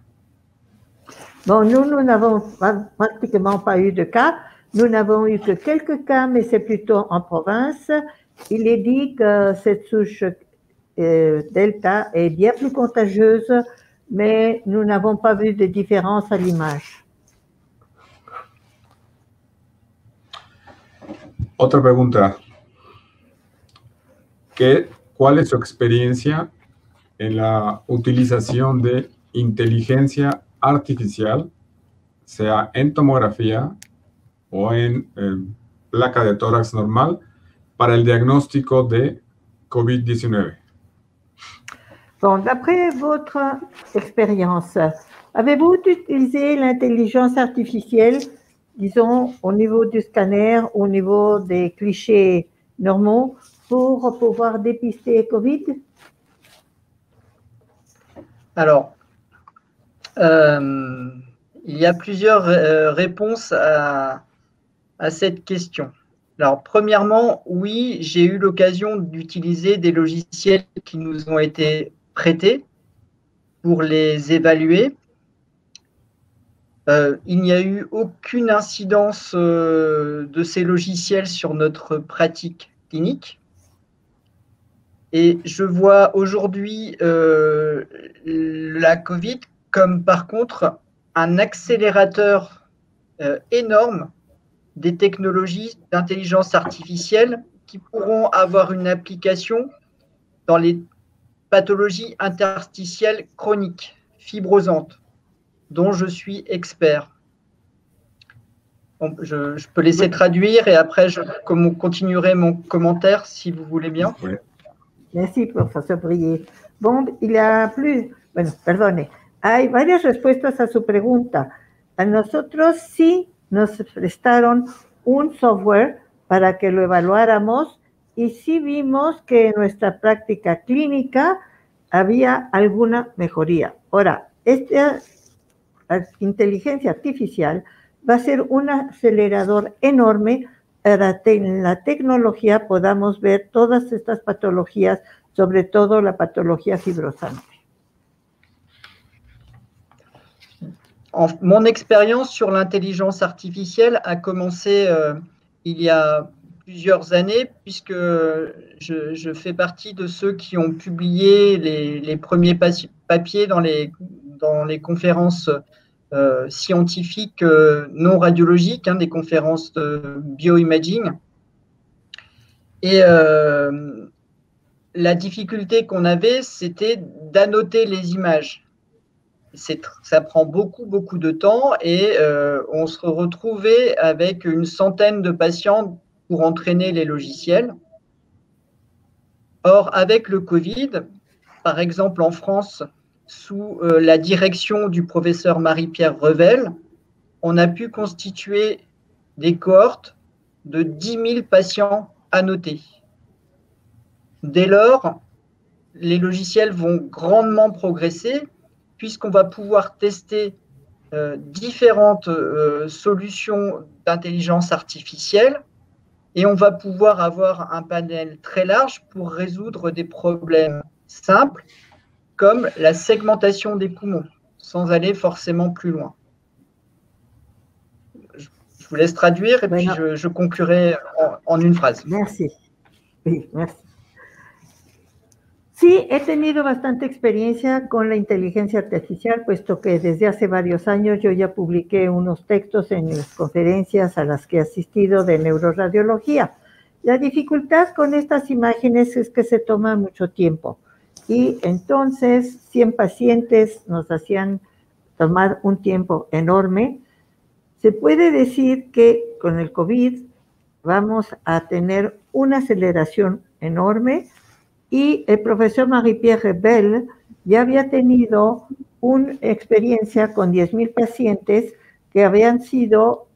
Bon, nous n'avons pratiquement pas eu de cas. Nous n'avons eu que quelques cas, mais c'est plutôt en province. Il est dit que cette souche Delta est bien plus contagieuse, mais nous n'avons pas vu de différence à l'image. Otra pregunta. ¿Cuál es su experiencia en la utilización de inteligencia artificial, sea en tomografía o en placa de tórax normal, para el diagnóstico de COVID-19? Bon, d'après votre expérience, avez-vous utilisé l'intelligence artificielle, disons, au niveau du scanner, au niveau des clichés normaux, pour pouvoir dépister COVID? Alors, il y a plusieurs réponses à cette question. Alors, premièrement, oui, j'ai eu l'occasion d'utiliser des logiciels qui nous ont été prêtés pour les évaluer. Il n'y a eu aucune incidence de ces logiciels sur notre pratique clinique. Et je vois aujourd'hui la COVID comme par contre un accélérateur énorme des technologies d'intelligence artificielle qui pourront avoir une application dans les pathologies interstitielles chroniques, fibrosantes, dont je suis expert. Bon, je peux laisser traduire et après je continuerai mon commentaire si vous voulez bien. Oui. Merci, professeur Brillet. Bon, il y a bueno, perdone, hay varias respuestas a su pregunta. A nosotros sí nos prestaron un software para que lo evaluáramos y sí vimos que en nuestra práctica clínica había alguna mejoría. Ahora, esta inteligencia artificial va a ser un acelerador enorme para que en la tecnología podamos ver todas estas patologías, sobre todo la patología fibrosante. Mon expérience sur l'intelligence artificielle a commencé il y a plusieurs années, puisque je fais partie de ceux qui ont publié les premiers papiers dans les conférences scientifiques non radiologiques, des conférences de bioimaging. Et la difficulté qu'on avait, c'était d'annoter les images. Ça prend beaucoup de temps et on se retrouvait avec une centaine de patients pour entraîner les logiciels. Or, avec le Covid, par exemple en France, sous la direction du professeur Marie-Pierre Revel, on a pu constituer des cohortes de 10 000 patients annotés. Dès lors, les logiciels vont grandement progresser puisqu'on va pouvoir tester différentes solutions d'intelligence artificielle et on va pouvoir avoir un panel très large pour résoudre des problèmes simples comme la segmentation des poumons, sans aller forcément plus loin. Je vous laisse traduire et puis je conclurai en une phrase. Merci. Sí, merci. Sí, he tenido bastante experiencia con la inteligencia artificial, puesto que desde hace varios años yo ya publiqué unos textos en las conferencias a las que he asistido de neuroradiología. La dificultad con estas imágenes es que se toma mucho tiempo y entonces 100 pacientes nos hacían tomar un tiempo enorme. Se puede decir que con el COVID vamos a tener una aceleración enorme. Y el profesor Marie-Pierre Revel ya había tenido una experiencia con 10,000 pacientes que habían sido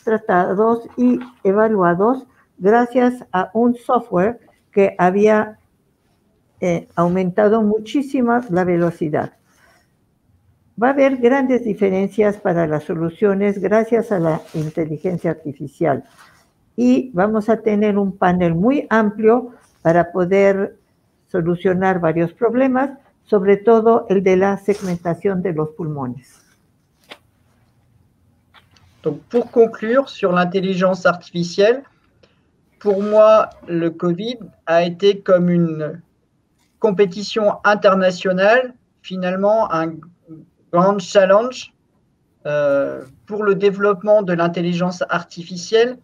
tratados y evaluados gracias a un software que había aumentado muchísimo la velocidad. Va a haber grandes diferencias para las soluciones gracias a la inteligencia artificial. Y vamos a tener un panel muy amplio para poder solucionar varios problemas, sobre todo el de la segmentación de los pulmones. Donc, pour conclure sur l'intelligence artificielle, pour moi, le Covid a été comme une compétition internationale, finalement un grand challenge pour le développement de l'intelligence artificielle,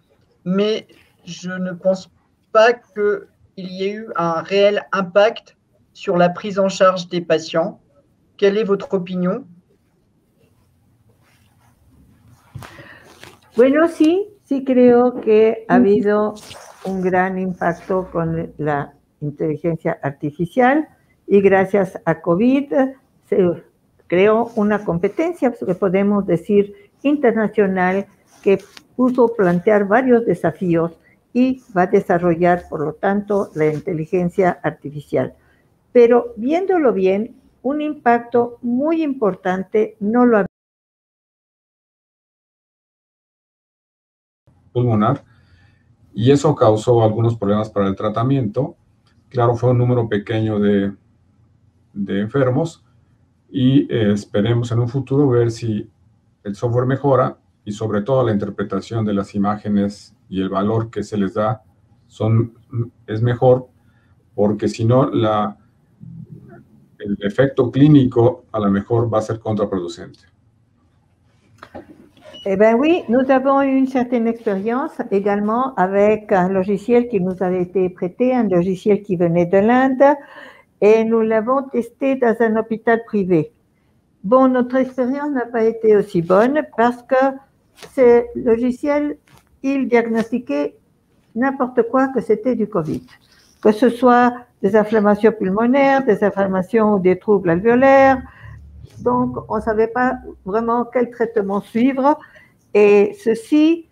mais je ne pense pas que il y a eu un réel impact sur la prise en charge des patients. Quelle est votre opinion? Bueno, sí creo que ha habido un gran impacto con la inteligencia artificial y gracias a COVID se creó una competencia, que podemos decir internacional, que puso plantear varios desafíos y va a desarrollar, por lo tanto, la inteligencia artificial. Pero viéndolo bien, un impacto muy importante no lo ha pulmonar y eso causó algunos problemas para el tratamiento. Claro, fue un número pequeño de enfermos y esperemos en un futuro ver si el software mejora y sobre todo la interpretación de las imágenes y el valor que se les da es mejor, porque si no el efecto clínico a lo mejor va a ser contraproducente. Eh bien oui, nous avons eu une certaine expérience également avec un logiciel qui nous avait été prêté, un logiciel qui venait de l'Inde, et nous l'avons testé dans un hôpital privé. Bon, notre expérience n'a pas été aussi bonne parce que ce logiciel, il diagnostiquait n'importe quoi que c'était du Covid, que ce soit des inflammations pulmonaires, des inflammations ou des troubles alvéolaires, Donc, on ne savait pas vraiment quel traitement suivre. Et ceci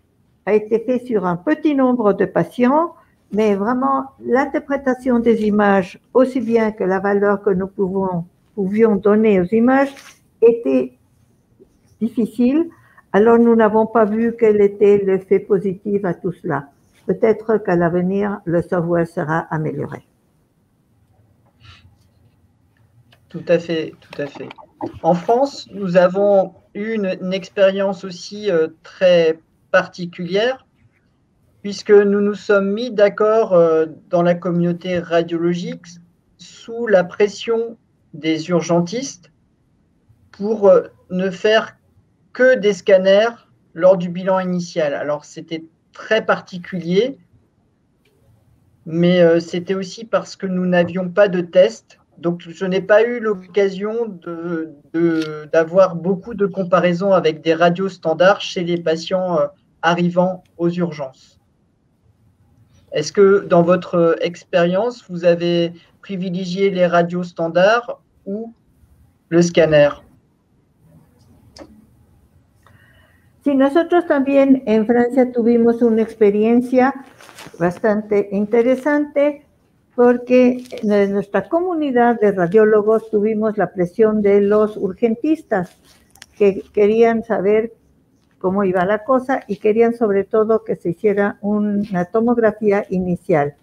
a été fait sur un petit nombre de patients, mais vraiment l'interprétation des images, aussi bien que la valeur que nous pouvions donner aux images, était difficile. Alors, nous n'avons pas vu quel était l'effet positif à tout cela. Peut-être qu'à l'avenir, le software sera amélioré. Tout à fait, tout à fait. En France, nous avons eu une expérience aussi très particulière, puisque nous nous sommes mis d'accord dans la communauté radiologique sous la pression des urgentistes pour ne faire que des scanners lors du bilan initial. Alors, c'était très particulier, mais c'était aussi parce que nous n'avions pas de tests. Donc, je n'ai pas eu l'occasion d'avoir beaucoup de comparaisons avec des radios standards chez les patients arrivant aux urgences. Est-ce que dans votre expérience, vous avez privilégié les radios standards ou le scanner? Sí, nosotros también en Francia tuvimos una experiencia bastante interesante porque en nuestra comunidad de radiólogos tuvimos la presión de los urgentistas que querían saber cómo iba la cosa y querían sobre todo que se hiciera una tomografía inicial.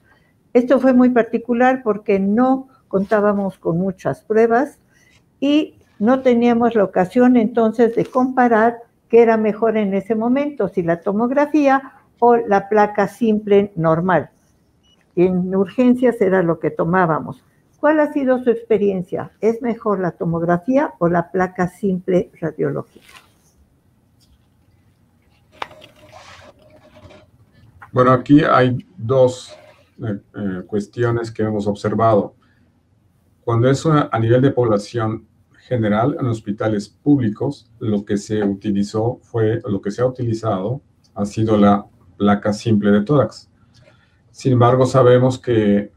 Esto fue muy particular porque no contábamos con muchas pruebas y no teníamos la ocasión entonces de comparar qué era mejor en ese momento, si la tomografía o la placa simple normal. En urgencias era lo que tomábamos. ¿Cuál ha sido su experiencia? ¿Es mejor la tomografía o la placa simple radiológica? Bueno, aquí hay dos cuestiones que hemos observado. Cuando es a nivel de población general, en hospitales públicos, lo que se utilizó lo que se ha utilizado ha sido la placa simple de tórax. Sin embargo, sabemos que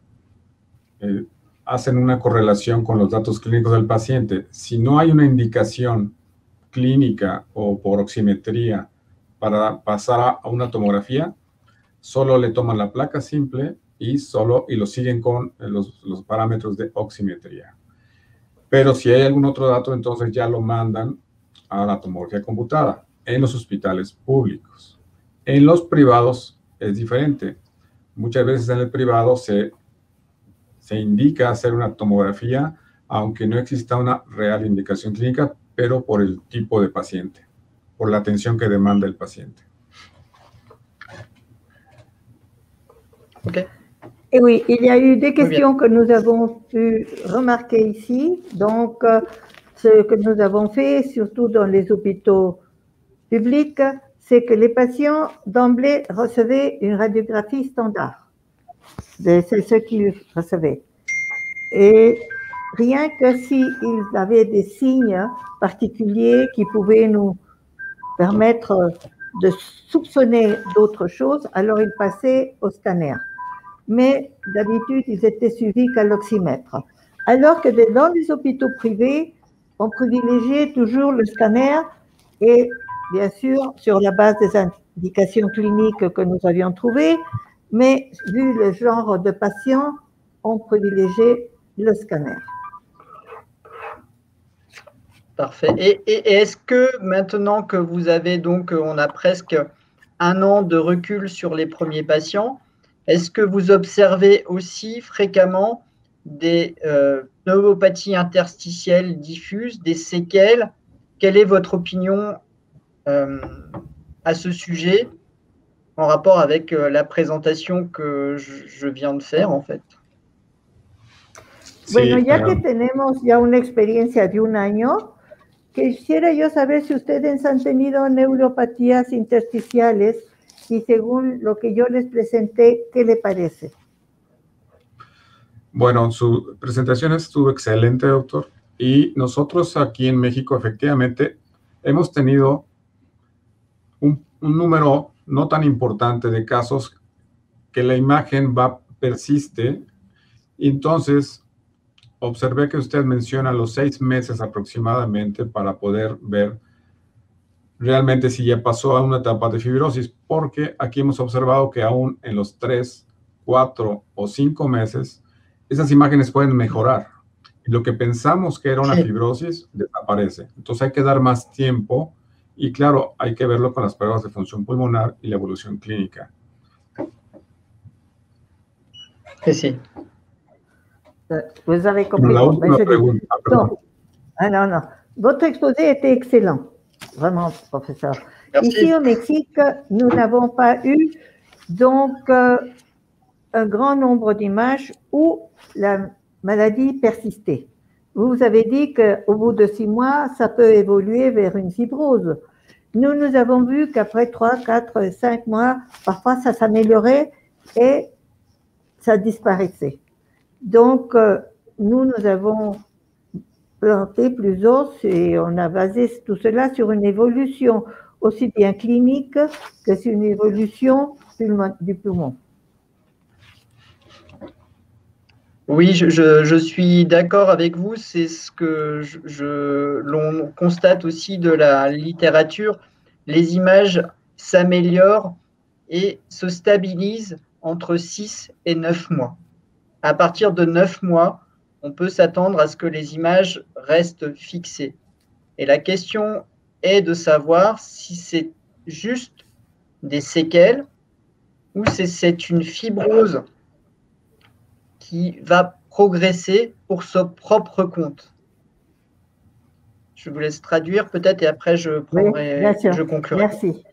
hacen una correlación con los datos clínicos del paciente. Si no hay una indicación clínica o por oximetría para pasar a una tomografía, solo le toman la placa simple y lo siguen con los parámetros de oximetría. Pero si hay algún otro dato, entonces ya lo mandan a la tomografía computada en los hospitales públicos. En los privados es diferente. Muchas veces en el privado se indica hacer una tomografía, aunque no exista una real indicación clínica, pero por el tipo de paciente, por la atención que demanda el paciente. Okay. Et oui, il y a eu des questions que nous avons pu remarquer ici. Donc, ce que nous avons fait, surtout dans les hôpitaux publics, c'est que les patients d'emblée recevaient une radiographie standard. C'est ce qu'ils recevaient. Et rien que s'ils avaient des signes particuliers qui pouvaient nous permettre de soupçonner d'autres choses, alors ils passaient au scanner. Mais d'habitude, ils étaient suivis qu'à l'oxymètre. Alors que dans les hôpitaux privés, on privilégiait toujours le scanner et bien sûr sur la base des indications cliniques que nous avions trouvées, mais vu le genre de patient, on privilégiait le scanner. Parfait. Et est-ce que maintenant que vous avez donc, on a presque 1 an de recul sur les premiers patients, est-ce que vous observez aussi fréquemment des pneumopathies interstitielles diffuses, des séquelles? Quelle est votre opinion à ce sujet en rapport avec la présentation que je viens de faire en fait? Bueno, ya que tenemos ya una experiencia de 1 año, quisiera yo saber si ustedes han tenido neuropatías intersticiales y según lo que yo les presenté, ¿qué le parece? Bueno, su presentación estuvo excelente, doctor. Y nosotros aquí en México, efectivamente, hemos tenido un número no tan importante de casos que la imagen persiste. Entonces, observé que usted menciona los 6 meses aproximadamente para poder ver realmente si ya pasó a una etapa de fibrosis, porque aquí hemos observado que aún en los 3, 4 o 5 meses, esas imágenes pueden mejorar. Y lo que pensamos que era una fibrosis desaparece. Entonces hay que dar más tiempo y claro, hay que verlo con las pruebas de función pulmonar y la evolución clínica. Sí. Vous avez compris. La última pregunta, perdón. Non, non. Votre exposé était excellent. Vraiment, professeur. Merci. Ici, au Mexique, nous n'avons pas eu donc un grand nombre d'images où la maladie persistait. Vous avez dit qu'au bout de 6 mois, ça peut évoluer vers une fibrose. Nous avons vu qu'après 3, 4, 5 mois, parfois ça s'améliorait et ça disparaissait. Donc, nous avons planté plus d'os et on a basé tout cela sur une évolution aussi bien clinique que sur une évolution du poumon. Oui, je suis d'accord avec vous. C'est ce que l'on constate aussi de la littérature. Les images s'améliorent et se stabilisent entre 6 et 9 mois. À partir de 9 mois, on peut s'attendre à ce que les images restent fixées. Et la question est de savoir si c'est juste des séquelles ou si c'est une fibrose qui va progresser pour son propre compte. Je vous laisse traduire peut-être et après je conclurai. Merci.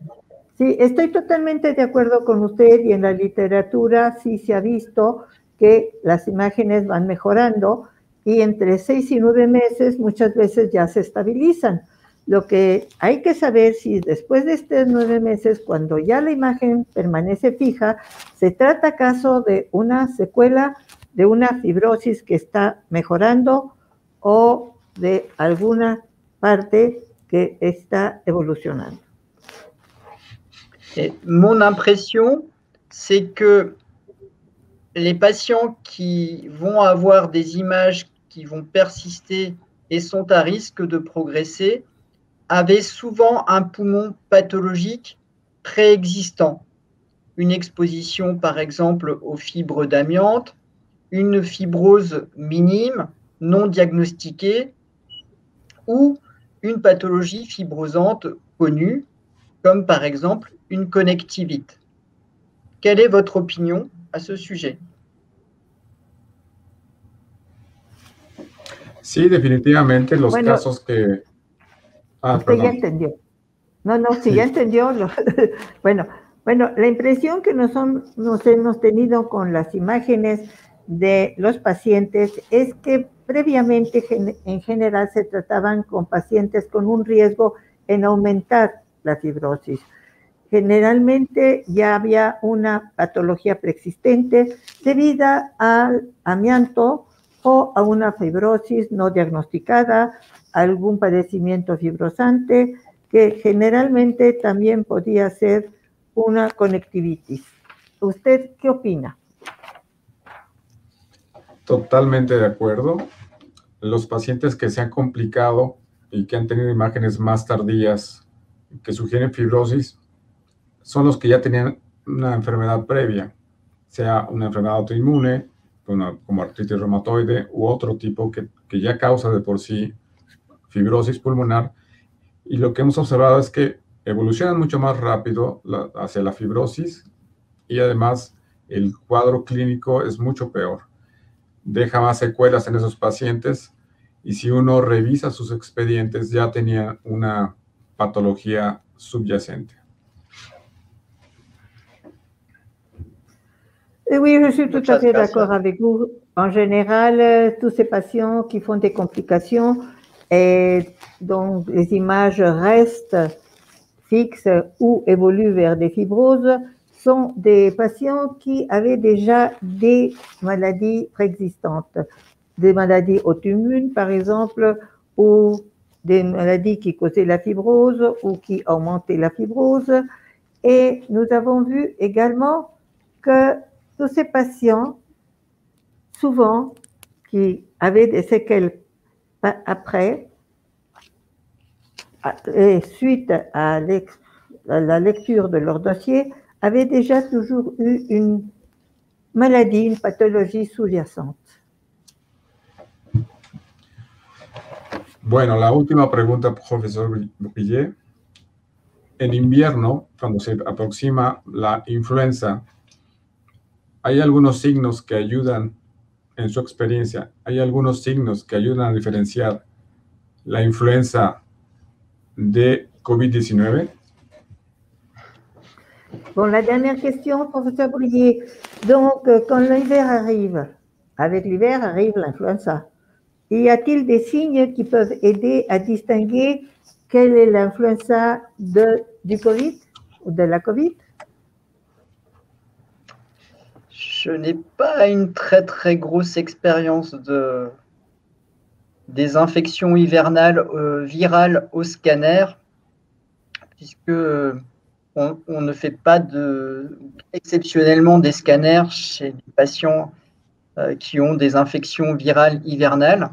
Sí, estoy totalmente de acuerdo con usted y en la literatura sí se ha visto que las imágenes van mejorando y entre 6 y 9 meses muchas veces ya se estabilizan. Lo que hay que saber si después de estos 9 meses, cuando ya la imagen permanece fija, se trata acaso de una secuela de una fibrosis que está mejorando o de alguna parte que está evolucionando. Et mon impression, c'est que les patients qui vont avoir des images qui vont persister et sont à risque de progresser avaient souvent un poumon pathologique préexistant. Une exposition, par exemple, aux fibres d'amiante, une fibrose minime, non diagnostiquée, ou une pathologie fibrosante connue, comme par exemple une connectivite. Quelle est votre opinion à ce sujet? Sí, definitivamente los casos que... Usted ya entendió. No, sí, ya entendió. Bueno, la impresión que nos hemos tenido con las imágenes de los pacientes es que previamente en general se trataban con pacientes con un riesgo en aumentar la fibrosis. Generalmente ya había una patología preexistente debida al amianto o a una fibrosis no diagnosticada, algún padecimiento fibrosante, que generalmente también podía ser una conectivitis. ¿Usted qué opina? Totalmente de acuerdo. Los pacientes que se han complicado y que han tenido imágenes más tardías que sugieren fibrosis son los que ya tenían una enfermedad previa, sea una enfermedad autoinmune, como artritis reumatoide u otro tipo que ya causa de por sí fibrosis pulmonar. Y lo que hemos observado es que evolucionan mucho más rápido hacia la fibrosis y además el cuadro clínico es mucho peor. Deja más secuelas en esos pacientes y si uno revisa sus expedientes ya tenía una patología subyacente. Oui, je suis tout à fait d'accord avec vous. En général, tous ces patients qui font des complications et dont les images restent fixes ou évoluent vers des fibroses sont des patients qui avaient déjà des maladies préexistantes, des maladies auto-immunes par exemple, ou des maladies qui causaient la fibrose ou qui augmentaient la fibrose. Et nous avons vu également que tous ces patients, souvent, qui avaient des séquelles après, et suite à la lecture de leur dossier, avaient déjà toujours eu une maladie, une pathologie sous-jacente. Bueno, la última pregunta, profesor Brillet. En invierno, cuando se aproxima la influenza, ¿hay algunos signos que ayudan, en su experiencia, hay algunos signos que ayudan a diferenciar la influenza de COVID-19? Bon, la dernière question, professeur Brillet. Donc, quand l'hiver arrive, avec l'hiver arrive l'influenza. Y a-t-il des signes qui peuvent aider à distinguer quelle est l'influenza du Covid ou de la Covid? Je n'ai pas une très grosse expérience des infections hivernales virales au scanner, puisque on ne fait pas exceptionnellement des scanners chez des patients qui ont des infections virales hivernales.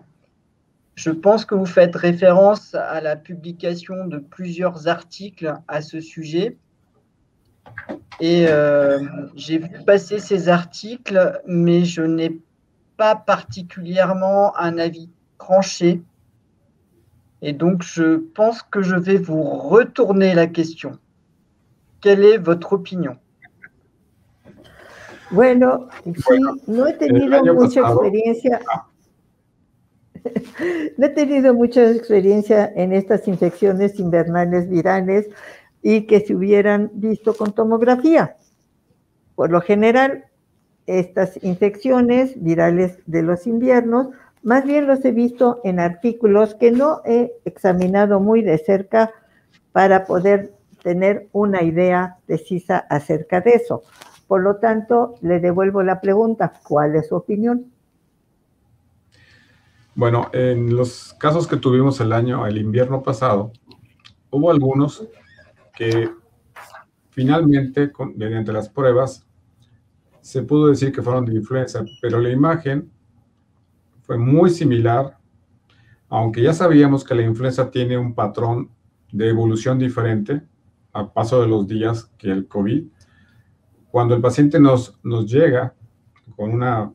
Je pense que vous faites référence à la publication de plusieurs articles à ce sujet. Et j'ai vu passer ces articles, mais je n'ai pas particulièrement un avis tranché. Et donc, je pense que je vais vous retourner la question. Quelle est votre opinion? Bueno, sí, no he tenido mucha experiencia. No he tenido mucha experiencia en estas infecciones invernales virales y que se hubieran visto con tomografía. Por lo general, estas infecciones virales de los inviernos, más bien los he visto en artículos que no he examinado muy de cerca para poder tener una idea precisa acerca de eso. Por lo tanto, le devuelvo la pregunta, ¿cuál es su opinión? Bueno, en los casos que tuvimos el invierno pasado, hubo algunos que finalmente, mediante las pruebas, se pudo decir que fueron de influenza, pero la imagen fue muy similar, aunque ya sabíamos que la influenza tiene un patrón de evolución diferente a paso de los días que el COVID. Cuando el paciente nos llega con una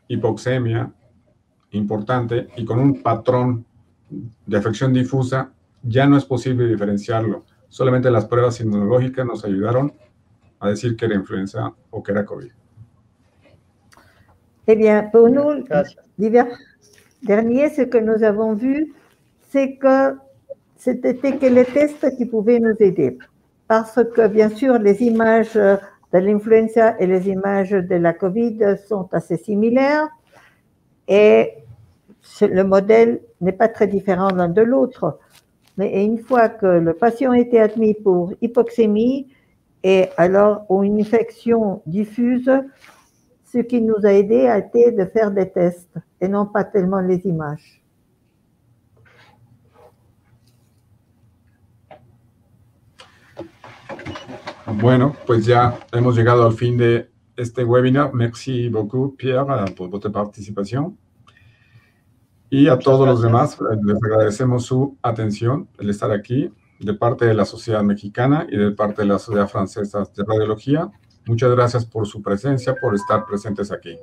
hipoxemia importante y con un patrón de afección difusa, ya no es posible diferenciarlo. Solamente las pruebas inmunológicas nos ayudaron a decir que era influenza o que era COVID. Eh bien, pour nous, l'hiver dernier, ce que nous avons vu, c'est que c'était que les tests qui pouvaient nous aider. Parce que, bien sûr, les images de l'influenza et les images de la COVID sont assez similaires et le modèle n'est pas très différent l'un de l'autre. Mais une fois que le patient était admis pour hypoxémie et alors ou une infection diffuse, ce qui nous a aidé a été de faire des tests et non pas tellement les images. Bueno, pues ya hemos llegado al fin de este webinar. Merci beaucoup, Pierre, por votre participation. Y a todos los demás les agradecemos su atención, el estar aquí, de parte de la Sociedad Mexicana y de parte de la Sociedad Francesa de Radiología. Muchas gracias por su presencia, por estar presentes aquí.